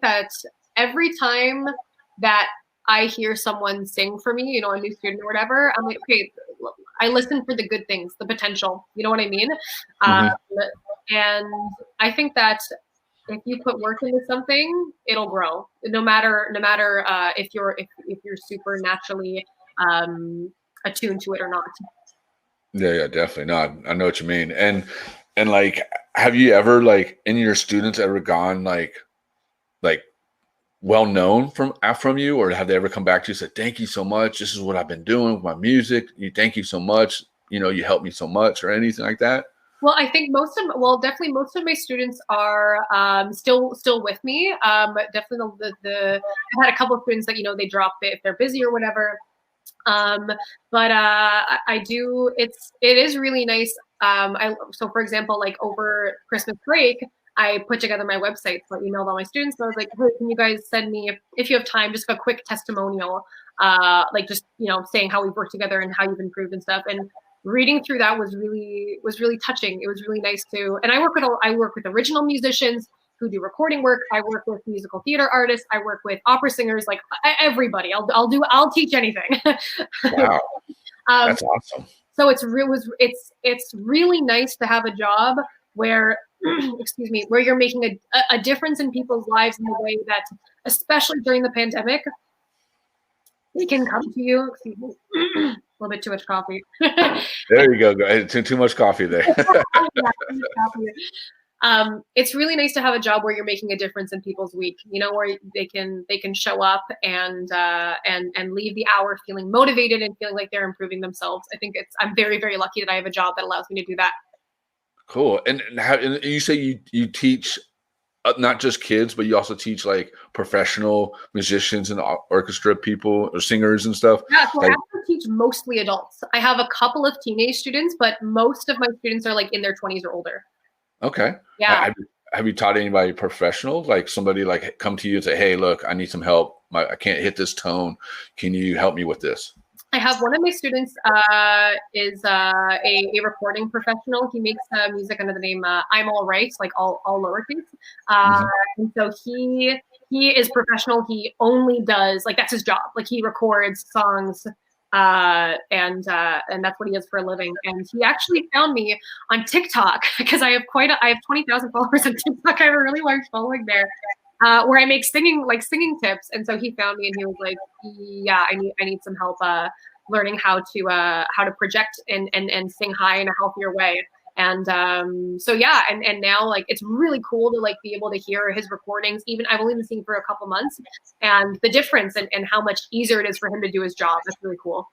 that every time that I hear someone sing for me, you know, a new student or whatever, I'm like, okay, I listen for the good things, the potential. You know what I mean? And I think that if you put work into something, it'll grow. No matter if you're super naturally attuned to it or not. Yeah, definitely. No, I know what you mean. And like, have you ever like in your students ever gone like well known from you, or have they ever come back to you and said, thank you so much, this is what I've been doing with my music, thank you so much, you know, you helped me so much, or anything like that? Well, I think definitely most of my students are still with me. Definitely I've had a couple of students that, you know, they drop it if they're busy or whatever. But I do, it is really nice. So for example, like over Christmas break, I put together my website. So I emailed all my students. And I was like, hey, can you guys send me, if you have time, just a quick testimonial, like just, you know, saying how we've worked together and how you've improved and stuff. And reading through that was really touching. It was really nice to, and I work with original musicians who do recording work. I work with musical theater artists. I work with opera singers, like everybody. I'll teach anything. Wow. That's awesome. So it's really nice to have a job where, excuse me, where you're making a difference in people's lives in a way that, especially during the pandemic, they can come to you. Excuse me. A little bit too much coffee. There you go. Too much coffee there. It's really nice to have a job where you're making a difference in people's week, you know, where they can show up and leave the hour feeling motivated and feeling like they're improving themselves. I think I'm very, very lucky that I have a job that allows me to do that. Cool. And you say you teach not just kids, but you also teach like professional musicians and orchestra people or singers and stuff? Yeah, so I actually teach mostly adults. I have a couple of teenage students, but most of my students are like in their 20s or older. Okay. Yeah. Have you taught anybody professional, like somebody like come to you and say, hey, look, I need some help. I can't hit this tone. Can you help me with this? I have one of my students is a recording professional. He makes music under the name I'm All Right, like all lowercase. And so he is professional. He only does, like, that's his job. Like, he records songs and that's what he does for a living. And he actually found me on TikTok because I have 20,000 followers on TikTok. I have a really large following there. Where I make singing tips, and so he found me and he was like, "Yeah, I need some help learning how to project and sing high in a healthier way." And so yeah, and now like it's really cool to like be able to hear his recordings. Even I've only been singing for a couple months, and the difference and how much easier it is for him to do his job. That's really cool.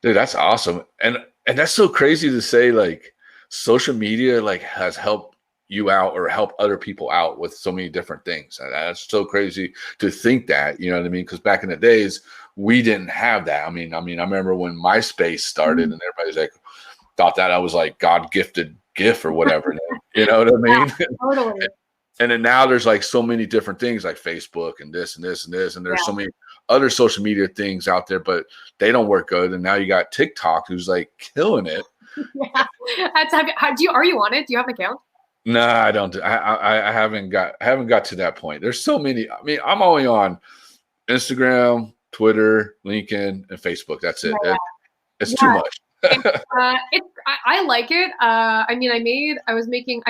Dude, that's awesome, and that's so crazy to say. Like social media like has helped you out or help other people out with so many different things. And that's so crazy to think that, you know what I mean? Because back in the days, we didn't have that. I mean, I remember when MySpace started and everybody's like, thought that I was like God gifted gift or whatever. You know what I mean? Yeah, totally. And then now there's like so many different things like Facebook and this and this and this. And there's so many other social media things out there, but they don't work good. And now you got TikTok who's like killing it. Yeah. Are you on it? Do you have an account? No, I don't. I haven't got to that point. There's so many. I mean, I'm only on Instagram, Twitter, LinkedIn, and Facebook. That's it. Yeah. It's too much. I like it. I mean, I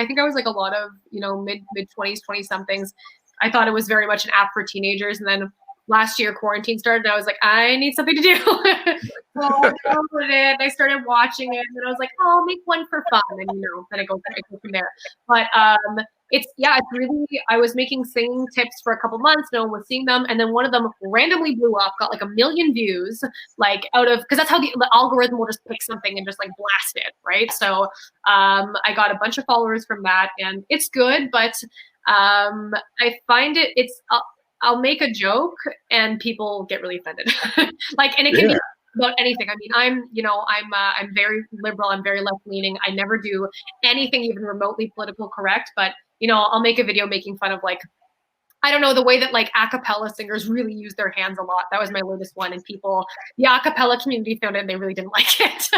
think I was like a lot of, mid 20s, 20 somethings. I thought it was very much an app for teenagers. And then last year quarantine started and I was like, I need something to do. So I downloaded it. I started watching it and then I was like, oh, I'll make one for fun. And then I go from there. But it's really, I was making singing tips for a couple months. No one was seeing them. And then one of them randomly blew up, got like 1 million views, like because that's how the algorithm will just pick something and just like blast it. Right. So I got a bunch of followers from that and it's good. But I find I'll make a joke and people get really offended. And it can be about anything. I mean, I'm very liberal. I'm very left leaning. I never do anything even remotely political correct, but I'll make a video making fun of I don't know, the way that a cappella singers really use their hands a lot. That was my latest one. And the a cappella community found it and they really didn't like it.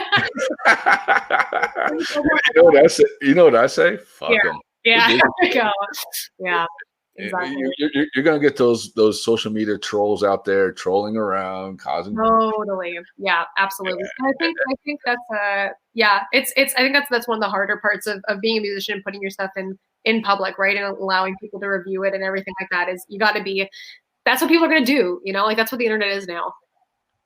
You know what I say? Fuck them. Yeah. Yeah. Exactly. You're gonna get those social media trolls out there trolling around, causing. Totally, yeah, absolutely. I think that's it's I think that's one of the harder parts of being a musician and putting your stuff in public, right, and allowing people to review it and everything like that. Is you got to be. That's what people are gonna do, that's what the internet is now.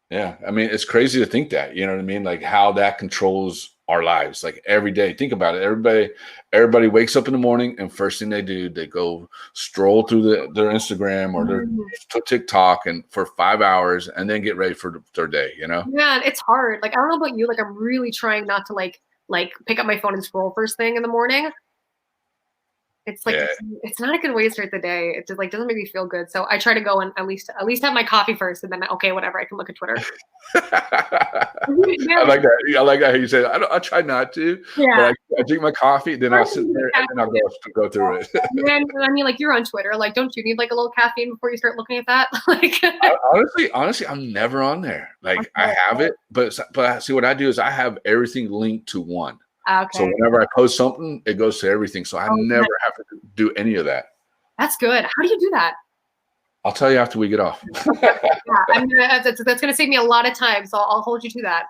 Yeah, I mean, it's crazy to think that, you know what I mean, like how that controls our lives, like every day. Think about it. Everybody wakes up in the morning and first thing they do, they go stroll through their Instagram or their TikTok and for 5 hours and then get ready for their day, Yeah, it's hard. I don't know about you, I'm really trying not to pick up my phone and scroll first thing in the morning. It's it's not a good way to start the day. It just doesn't make me feel good. So I try to go and at least have my coffee first, and then whatever, I can look at Twitter. I like that. I like that how you said I try not to. Yeah. But I drink my coffee, then I'll sit there and then I'll go through it. I mean, you're on Twitter. Don't you need a little caffeine before you start looking at that? Honestly, I'm never on there. I have it, but see what I do is I have everything linked to one. Okay. So whenever I post something, it goes to everything. So I never have to do any of that. That's good. How do you do that? I'll tell you after we get off. That's going to save me a lot of time. So I'll hold you to that.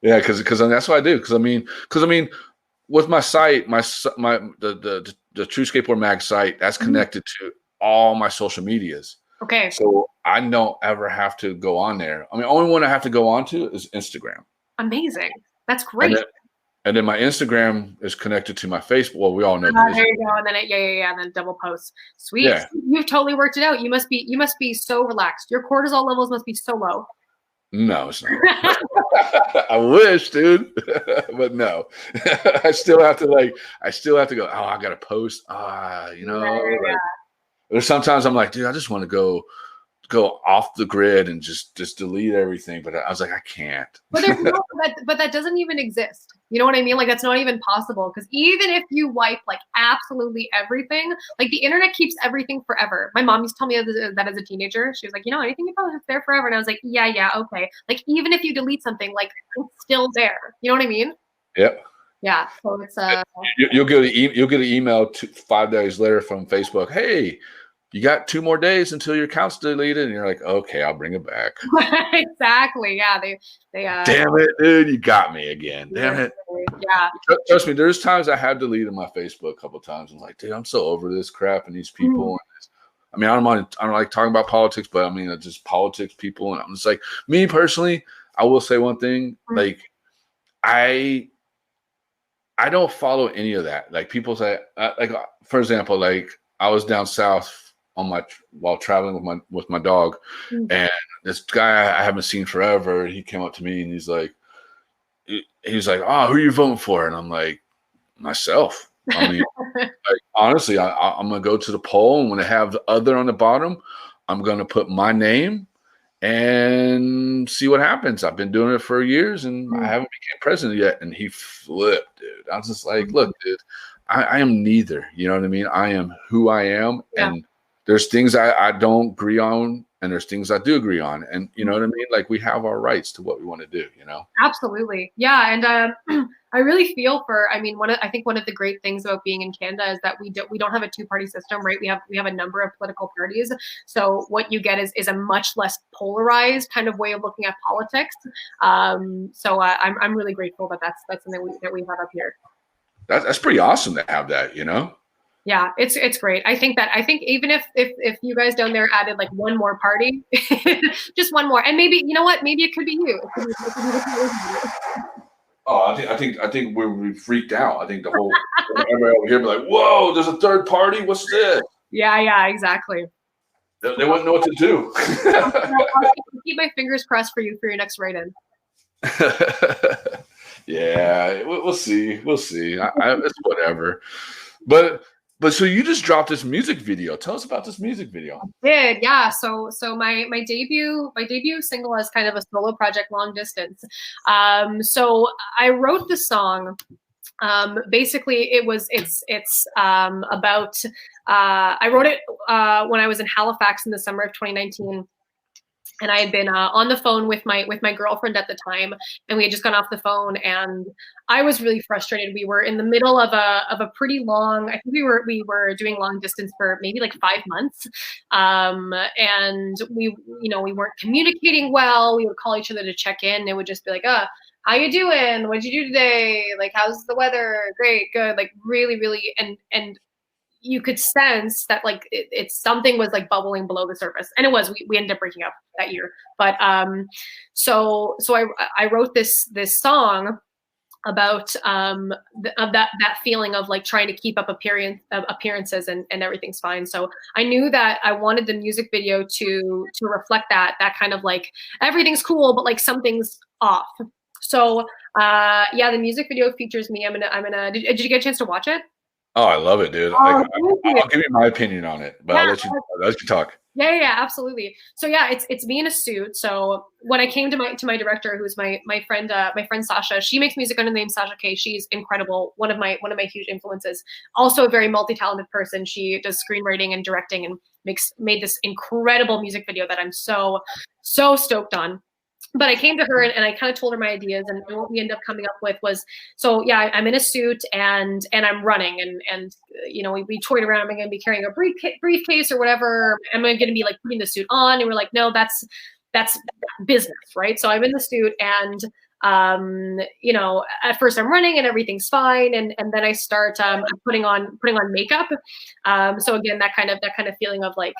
Yeah, because that's what I do. Because I mean, with my site, the True Skateboard Mag site, that's connected to all my social medias. Okay. So I don't ever have to go on there. I mean, only one I have to go on to is Instagram. Amazing. That's great. And then my Instagram is connected to my Facebook. Well, we all know. There you go. And then and then double post. Sweet. Yeah. You've totally worked it out. You must be so relaxed. Your cortisol levels must be so low. No, it's not. I wish, dude, but no. I still have to go. Oh, I gotta post. There's sometimes I'm like, dude, I just want to go off the grid and just delete everything. But I was like, I can't. But that doesn't even exist. You know what I mean? That's not even possible. Because even if you wipe absolutely everything, the internet keeps everything forever. My mom used to tell me that as a teenager. She was like, anything you post, it's there forever. And I was like, yeah, okay. Even if you delete something, it's still there. You know what I mean? Yep. Yeah. So it's you'll get an email 5 days later from Facebook. Hey, you got 2 more days until your account's deleted, and you're like, okay, I'll bring it back. Exactly. Yeah. They damn it, dude, you got me again. Damn it. Yeah. Trust me, there's times I have deleted my Facebook a couple of times. I'm like, dude, I'm so over this crap and these people. And this. I mean, I don't like talking about politics, but I mean, it's just politics, people, and I'm just like, me personally, I will say one thing, I don't follow any of that. People say, for example, I was down south while traveling with my dog, and this guy I haven't seen forever, he came up to me and he's like, oh, who are you voting for? And I'm like, myself. I mean, Like, honestly, I'm gonna go to the poll, and when I have the other on the bottom, I'm gonna put my name and see what happens. I've been doing it for years, and I haven't became president yet. And he flipped, dude. I was just like, look, dude, I am neither. You know what I mean? I am who I am, Yeah. and there's things I don't agree on, and there's things I do agree on. And you know what I mean? Like, we have our rights to what we want to do, you know? Absolutely. Yeah. And I really feel for, I mean, I think one of the great things about being in Canada is that we don't have a two-party system, right? We have a number of political parties. So what you get is a much less polarized kind of way of looking at politics. So I'm really grateful that that's something that we have up here. That's pretty awesome to have that, you know? Yeah, it's great. I think even if you guys down there added like one more party, just one more, and maybe, you know what, maybe it could be you. It could be Oh, I think we freaked out. I think the whole everybody over here be like, "Whoa, there's a third party. What's this?" Yeah, exactly. They wouldn't know what to do. I'll keep my fingers crossed for you for your next write-in. Yeah, we'll see. We'll see. It's whatever. But so you just dropped this music video. Tell us about this music video. I did, yeah. So my debut single is kind of a solo project, Long Distance. So I wrote the song. Basically, it's about. I wrote it when I was in Halifax in the summer of 2019. And I had been on the phone with my girlfriend at the time, and we had just gone off the phone, and I was really frustrated. We were in the middle of a pretty long. I think we were doing long distance for maybe like 5 months, and we weren't communicating well. We would call each other to check in. And it would just be like, how you doing? What did you do today? Like, how's the weather? Great, good. Like, really, really, and you could sense that like it's something was like bubbling below the surface, and it was. We ended up breaking up that year, but so I wrote this song about that feeling of like trying to keep up appearances and everything's fine. So I knew that I wanted the music video to reflect that kind of like everything's cool, but like something's off. So yeah, the music video features me. I'm gonna. Did you get a chance to watch it? Oh, I love it, dude. I'll give you my opinion on it, but I'll let you talk. Yeah, absolutely. So yeah, it's me in a suit. So when I came to my director, who's my friend Sasha, she makes music under the name Sasha K. She's incredible. One of my huge influences. Also a very multi-talented person. She does screenwriting and directing and made this incredible music video that I'm so stoked on. But I came to her and I kind of told her my ideas, and what we ended up coming up with was, so yeah, I'm in a suit and I'm running and we toyed around. I'm going to be carrying a briefcase or whatever. Am I going to be like putting the suit on? And we're like, no, that's business, right? So I'm in the suit and at first I'm running and everything's fine, and then I start putting on makeup. So again, that kind of feeling of like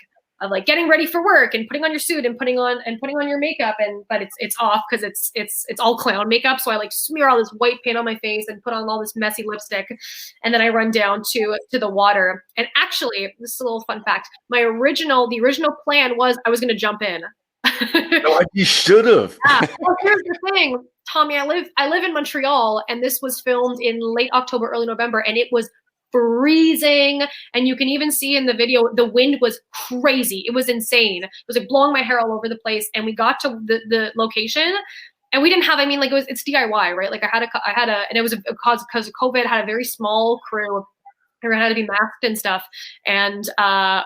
getting ready for work and putting on your suit and putting on your makeup, but it's off because it's all clown makeup. So I like smear all this white paint on my face and put on all this messy lipstick, and then I run down to the water. And actually, this is a little fun fact: the original plan was I was going to jump in. No, you should have. Yeah. Well, here's the thing, Tommie. I live in Montreal, and this was filmed in late October, early November, and it was freezing, and you can even see in the video the wind was crazy. It was insane. It was like blowing my hair all over the place. And we got to the location, and we didn't have. I mean, like it's DIY, right? Like I had a, and it was because of COVID. I had a very small crew. Everyone had to be masked and stuff. And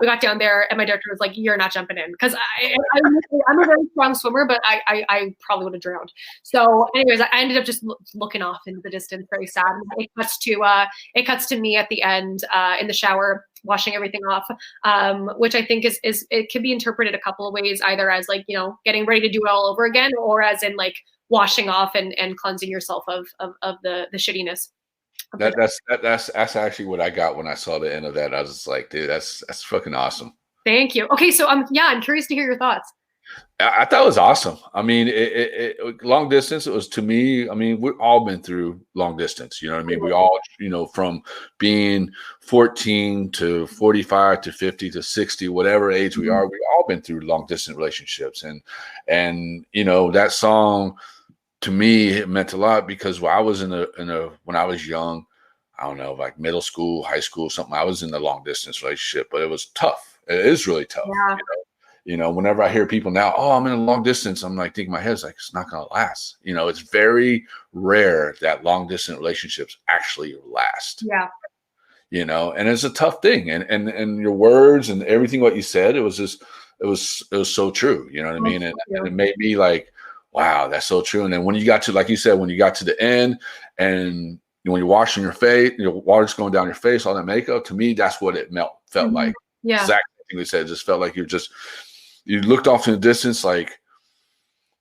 we got down there, and my director was like, "You're not jumping in," because I'm a very strong swimmer, but I probably would have drowned. So, anyways, I ended up just looking off into the distance, very sad. It cuts to me at the end in the shower, washing everything off, which I think is it can be interpreted a couple of ways, either as like getting ready to do it all over again, or as in like washing off and cleansing yourself of the shittiness. That's actually what I got when I saw the end of that. I was just like, dude, that's fucking awesome. Thank you. Okay, so I'm curious to hear your thoughts. I thought it was awesome. I mean, long distance. It was, to me. I mean, we've all been through long distance. You know what I mean? We all, from being 14 to 45 to 50 to 60, whatever age we are, we've all been through long distance relationships. And that song, to me, it meant a lot because when I was young, I don't know, like middle school, high school, something. I was in a long distance relationship, but it was tough. It is really tough. Yeah. Whenever I hear people now, oh, I'm in a long distance, I'm like thinking in my head, it's like, it's not going to last. It's very rare that long distance relationships actually last. Yeah. And it's a tough thing. And your words and everything what you said, it was so true. You know what I mean? And it made me like, wow, that's so true. And then when you got to, like you said, when you got to the end and when you're washing your face, water's going down your face, all that makeup, to me, that's what it felt like. Yeah. Exactly what you said. It just felt like you looked off in the distance, like,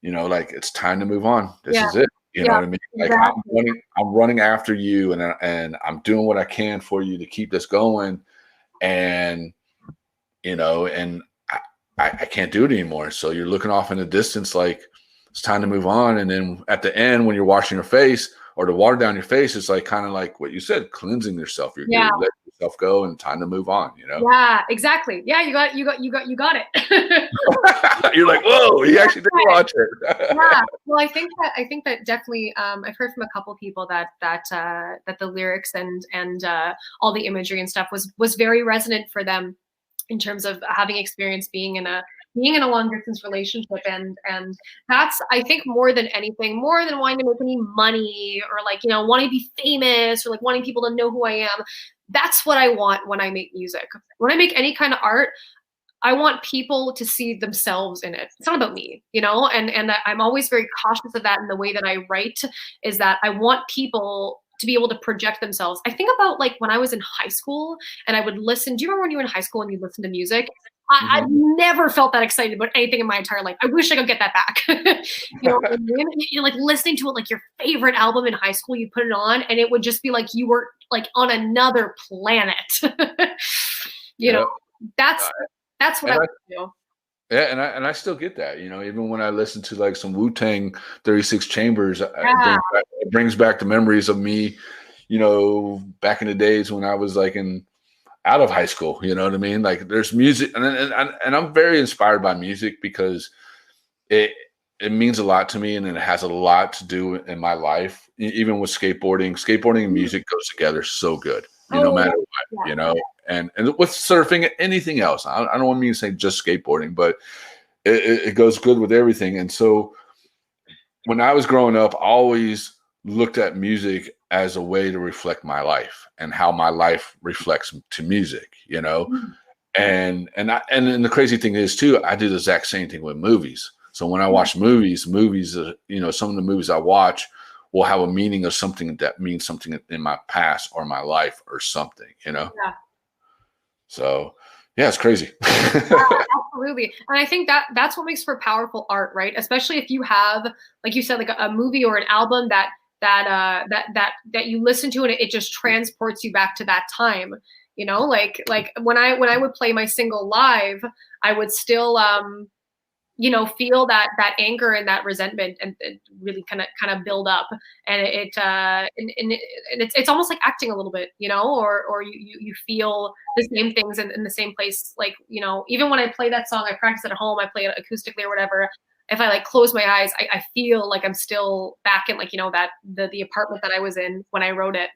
like it's time to move on. This is it. You know what I mean? Like I'm running after you and I'm doing what I can for you to keep this going. And, and I can't do it anymore. So you're looking off in the distance, like it's time to move on. And then at the end, when you're washing your face or the water down your face, it's like kind of like what you said, cleansing yourself. You're letting yourself go and time to move on. Yeah, exactly. Yeah, you got it. You're like, whoa, you actually did watch it. Yeah. Well, I think that definitely. I've heard from a couple people that the lyrics and all the imagery and stuff was very resonant for them in terms of having experience being in a long distance relationship, and that's, I think, more than anything, more than wanting to make any money or like wanting to be famous or like wanting people to know who I am. That's what I want when I make music. When I make any kind of art, I want people to see themselves in it. It's not about me, and I'm always very cautious of that in the way that I write, is that I want people to be able to project themselves. I think about like when I was in high school and I would listen. Do you remember when you were in high school and you listened to music? I've never felt that excited about anything in my entire life. I wish I could get that back. You're like listening to it, like your favorite album in high school, you put it on and it would just be like you were like on another planet. That's what I would do. Yeah, and I still get that, even when I listen to like some Wu-Tang 36 Chambers, it brings back the memories of me, back in the days when I was like out of high school, you know what I mean? Like there's music, and I'm very inspired by music because it means a lot to me, and it has a lot to do in my life. Even with skateboarding and music goes together so good, no matter what, and with surfing, anything else. I don't want me to say just skateboarding, but it goes good with everything. And so when I was growing up, I always looked at music as a way to reflect my life and how my life reflects to music, and the crazy thing is too, I do the exact same thing with movies. So when I watch movies, some of the movies I watch will have a meaning of something that means something in my past or my life or something, Yeah. So yeah, it's crazy. Absolutely. And I think that's what makes for powerful art, right? Especially if you have, like you said, like a movie or an album that you listen to and it just transports you back to that time. Like when I would play my single live, I would still feel that anger and that resentment and really kind of build up, and it's almost like acting a little bit, or you feel the same things in the same place. Like, even when I play that song, I practice at home, I play it acoustically or whatever. If I like close my eyes, I feel like I'm still back in like, that the apartment that I was in when I wrote it.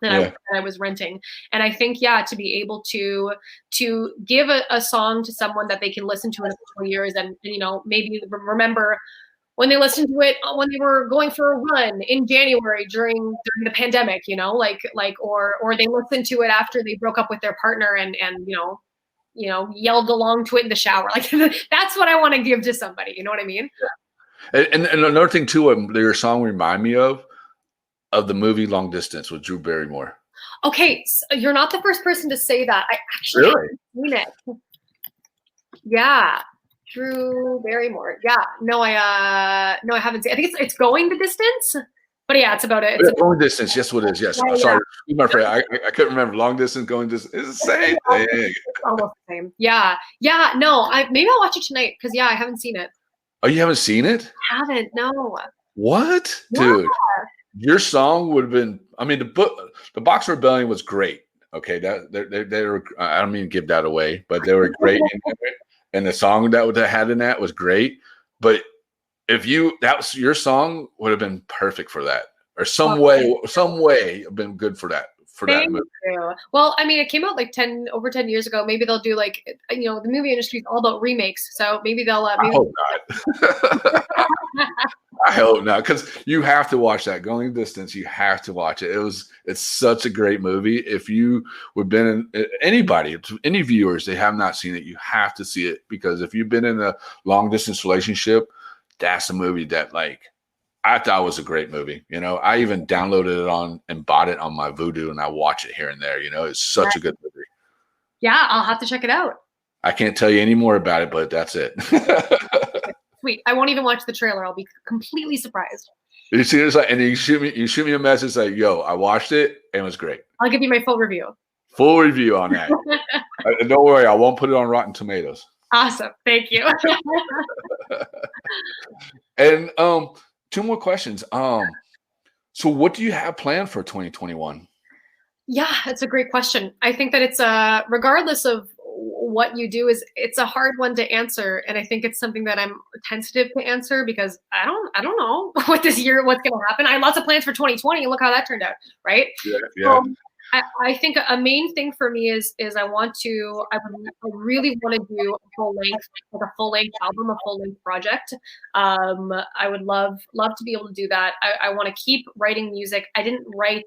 That I was renting. And I think, to be able to give a song to someone that they can listen to in a couple of years and maybe remember when they listened to it when they were going for a run in January during the pandemic, or they listened to it after they broke up with their partner and yelled along to it in the shower. Like that's what I want to give to somebody. You know what I mean? And another thing too, your song remind me of the movie Long Distance with Drew Barrymore. Okay, so you're not the first person to say that. I actually haven't seen it. Yeah, Drew Barrymore. Yeah, no, I haven't seen it. I think it's Going the Distance. But yeah, it's about it. It's Long Distance. Yes, what it is. Yes. Sorry, my friend. I couldn't remember. Long Distance, Going Distance. It's the same thing. It's almost the same. Yeah. No, maybe I'll watch it tonight because I haven't seen it. Oh, you haven't seen it? I haven't. No. What, dude? Your song would have been. I mean, the Box Rebellion was great. Okay, they were. I don't mean to give that away, but they were great. And the song that had in that was great. But if your song would have been perfect for that, or some way been good for that for that Thank movie. you. Well, I mean, it came out like over 10 years ago. Maybe they'll do like, the movie industry is all about remakes. So maybe they'll, I hope not. I hope not, because you have to watch that. Going Distance, you have to watch it. It's such a great movie. If you would been in, any viewers, they have not seen it, you have to see it, because if you've been in a long distance relationship, that's a movie that like I thought was a great movie. I even downloaded it on and bought it on my Vudu, and I watch it here and there. It's such a good movie. Yeah, I'll have to check it out. I can't tell you any more about it, but that's it. Sweet. I won't even watch the trailer. I'll be completely surprised. You see, it's like, and you shoot me a message like, "Yo, I watched it and it was great." I'll give you my full review. Full review on that. Don't worry, I won't put it on Rotten Tomatoes. Awesome. Thank you. And two more questions. So what do you have planned for 2021? Yeah, it's a great question. I think that it's regardless of what you do, it's a hard one to answer, and I think it's something that I'm tentative to answer because I don't know what's going to happen. I had lots of plans for 2020, and look how that turned out, right? Yeah. I think a main thing for me is I really want to do a full length album, a full length project. I would love to be able to do that. I want to keep writing music. I didn't write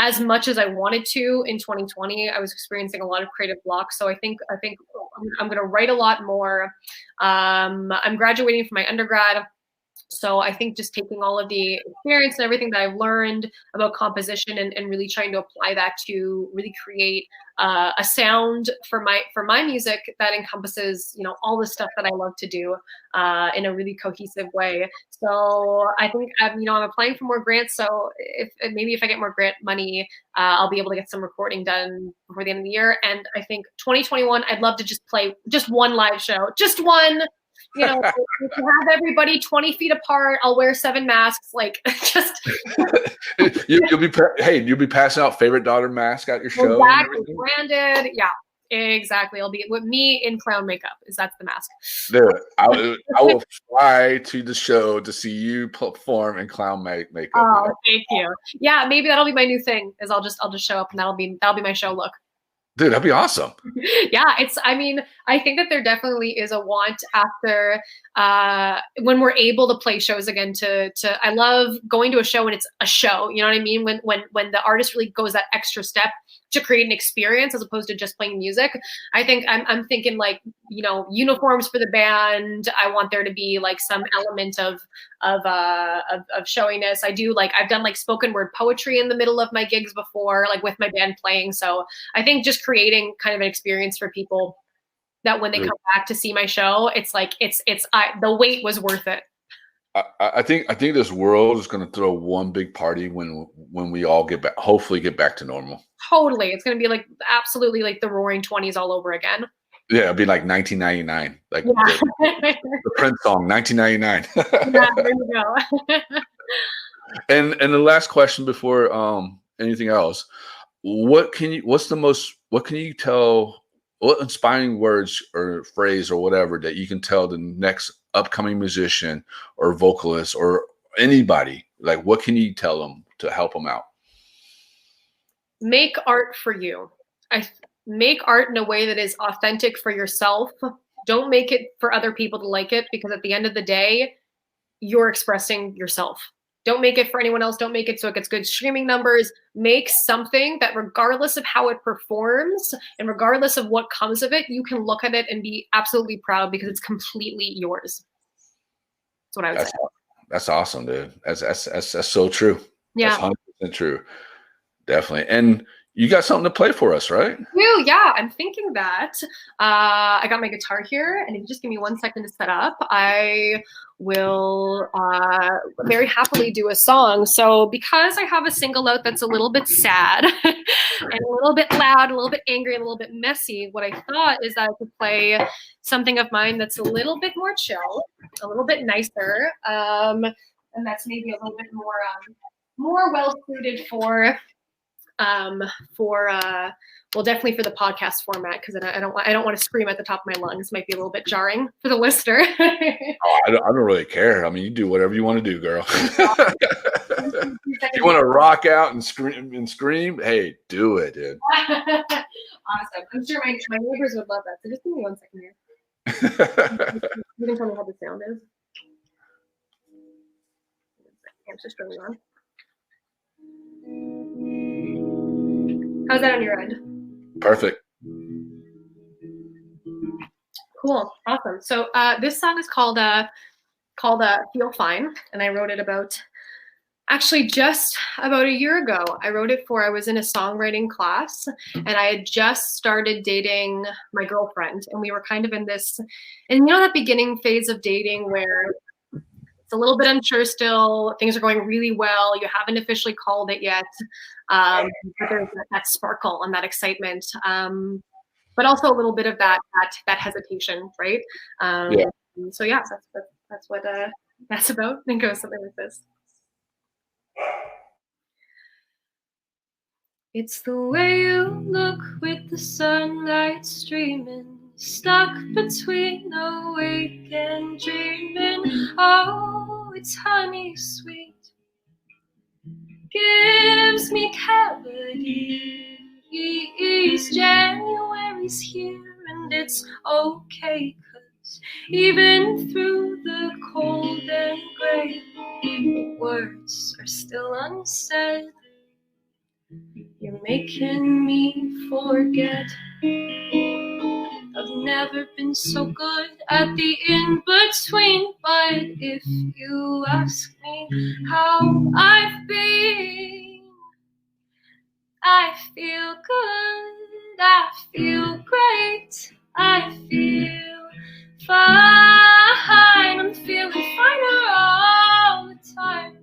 as much as I wanted to in 2020. I was experiencing a lot of creative blocks. So I think I'm going to write a lot more. I'm graduating from my undergrad. So I think just taking all of the experience and everything that I've learned about composition and really trying to apply that to really create a sound for my music that encompasses, all the stuff that I love to do in a really cohesive way. So I think I'm applying for more grants. So if I get more grant money, I'll be able to get some recording done before the end of the year. And I think 2021, I'd love to just play just one live show, just one. Have everybody 20 feet apart. I'll wear 7 masks. Like, just you'll be passing out favorite daughter mask at your show. Exactly, branded. Yeah, exactly. It'll be with me in clown makeup. That's the mask. Dude, I will fly to the show to see you perform in clown makeup. Oh, thank you. Yeah, maybe that'll be my new thing. Is I'll just show up and that'll be my show look. Dude, that'd be awesome. Yeah, I think that there definitely is a want after when we're able to play shows again I love going to a show when it's a show, you know what I mean? When the artist really goes that extra step to create an experience as opposed to just playing music. I think I'm thinking like, uniforms for the band. I want there to be like some element of showiness. I've done like spoken word poetry in the middle of my gigs before, like with my band playing. So I think just creating kind of an experience for people that when they come back to see my show, it's like the wait was worth it. I think this world is going to throw one big party when we all hopefully get back to normal. Totally, it's going to be like absolutely like the Roaring 20s all over again. Yeah, it'd be like 1999, like the Prince song, 1999. Yeah, there you go. And the last question before anything else, what can you tell? What inspiring words or phrase or whatever that you can tell the next upcoming musician or vocalist or anybody? Like, what can you tell them to help them out? Make art for you. Make art in a way that is authentic for yourself. Don't make it for other people to like it, because at the end of the day, you're expressing yourself. Don't make it for anyone else. Don't make it so it gets good streaming numbers. Make something that regardless of how it performs and regardless of what comes of it, you can look at it and be absolutely proud because it's completely yours. That's what I would say. That's awesome, dude. That's so true. Yeah. That's 100% true. Definitely. And you got something to play for us, right? Yeah, I'm thinking that. I got my guitar here, and if you just give me 1 second to set up, I will very happily do a song. So because I have a single out that's a little bit sad and a little bit loud, a little bit angry, and a little bit messy, what I thought is that I could play something of mine that's a little bit more chill, a little bit nicer, and that's maybe a little bit more well suited for definitely for the podcast format, because I don't want to scream at the top of my lungs. It might be a little bit jarring for the listener. I don't really care. I mean, you do whatever you want to do, girl. If you want to rock out and scream, hey, do it, dude. Awesome. I'm sure my neighbors would love that. So just give me 1 second here. You can tell me how the sound is. It's just turning on. How's that on your end? Perfect. Cool. Awesome. So this song is called Feel Fine, and I wrote it about actually just about a year ago. I was in a songwriting class, and I had just started dating my girlfriend, and we were kind of in this, and you know that beginning phase of dating where it's a little bit unsure still, things are going really well, you haven't officially called it yet, but there's that sparkle and that excitement, but also a little bit of that hesitation, right? Yeah. So yeah, that's what that's about. It goes something like this. It's the way you look with the sunlight streaming, stuck between awake and dreaming. Oh, it's honey sweet, gives me cavities. January's here and it's okay, 'cause even through the cold and gray, the words are still unsaid. You're making me forget. I've never been so good at the in-between, but if you ask me how I've been, I feel good, I feel great, I feel fine, I'm feeling finer all the time.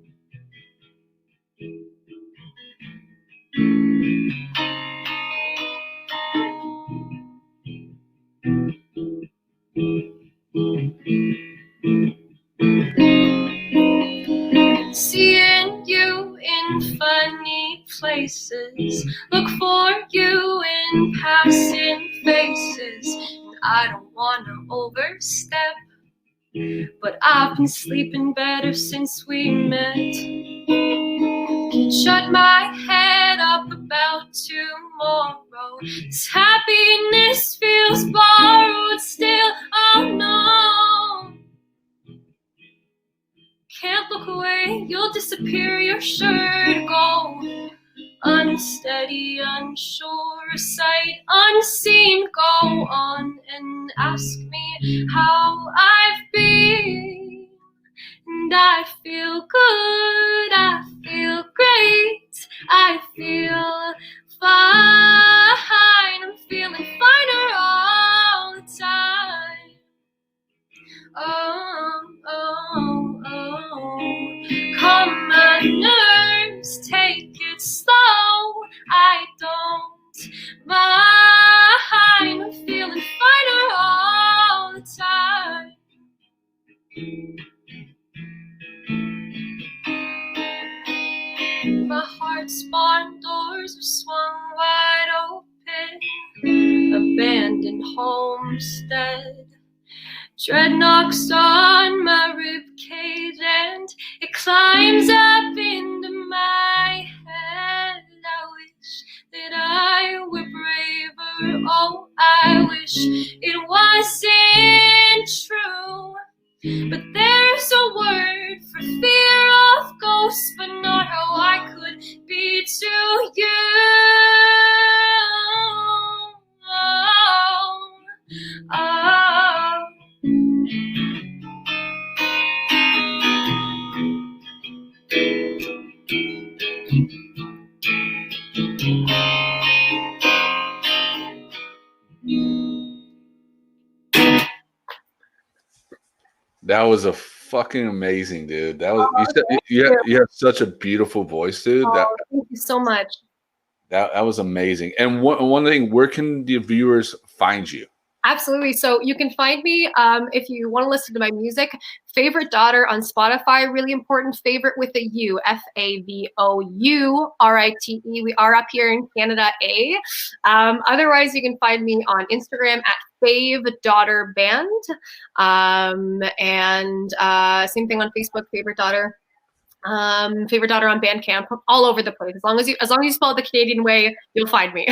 Seeing you in funny places, look for you in passing faces, and I don't want to overstep, but I've been sleeping better since we met. Can't shut my head up about tomorrow. This happiness feels borrowed still, oh no. Can't look away, you'll disappear, you're sure to go. Unsteady, unsure, a sight unseen. Go on and ask me how I've been. And I feel good, I feel great, I feel fine, I'm feeling finer all the time. Oh, oh, oh, calm my nerves, take it slow, I don't mind, I'm feeling finer all the time. My heart's barn doors are swung wide open, abandoned homestead. Dread knocks on my ribcage and it climbs up into my head. I wish that I were braver, oh, I wish it wasn't true. But there's a word for fear of ghosts, but not how I could be to you. Oh, oh. That was a fucking amazing, dude. That was you have such a beautiful voice, dude. Thank you so much. That was amazing. And one thing, where can the viewers find you? Absolutely. So you can find me if you want to listen to my music. Favorite Daughter on Spotify. Really important. Favorite with a U. FAVOURITE. We are up here in Canada. Otherwise, you can find me on Instagram at Fave Daughter Band. And same thing on Facebook. Favorite Daughter. Favorite daughter on Bandcamp, all over the place. As long as you spell it the Canadian way, you'll find me.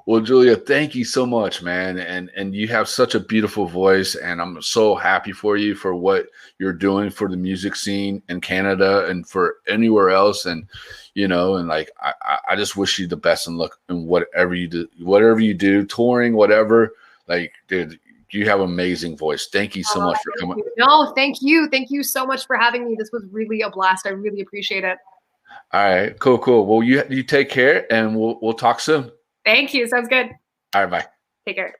Well, Julia, thank you so much, man. And you have such a beautiful voice, and I'm so happy for you for what you're doing for the music scene in Canada and for anywhere else. And and like I just wish you the best and luck in whatever you do, touring, whatever. Like, dude, you have amazing voice. Thank you so much for coming. No, thank you. Thank you so much for having me. This was really a blast. I really appreciate it. All right, cool. Well, you take care, and we'll talk soon. Thank you. Sounds good. All right, bye. Take care.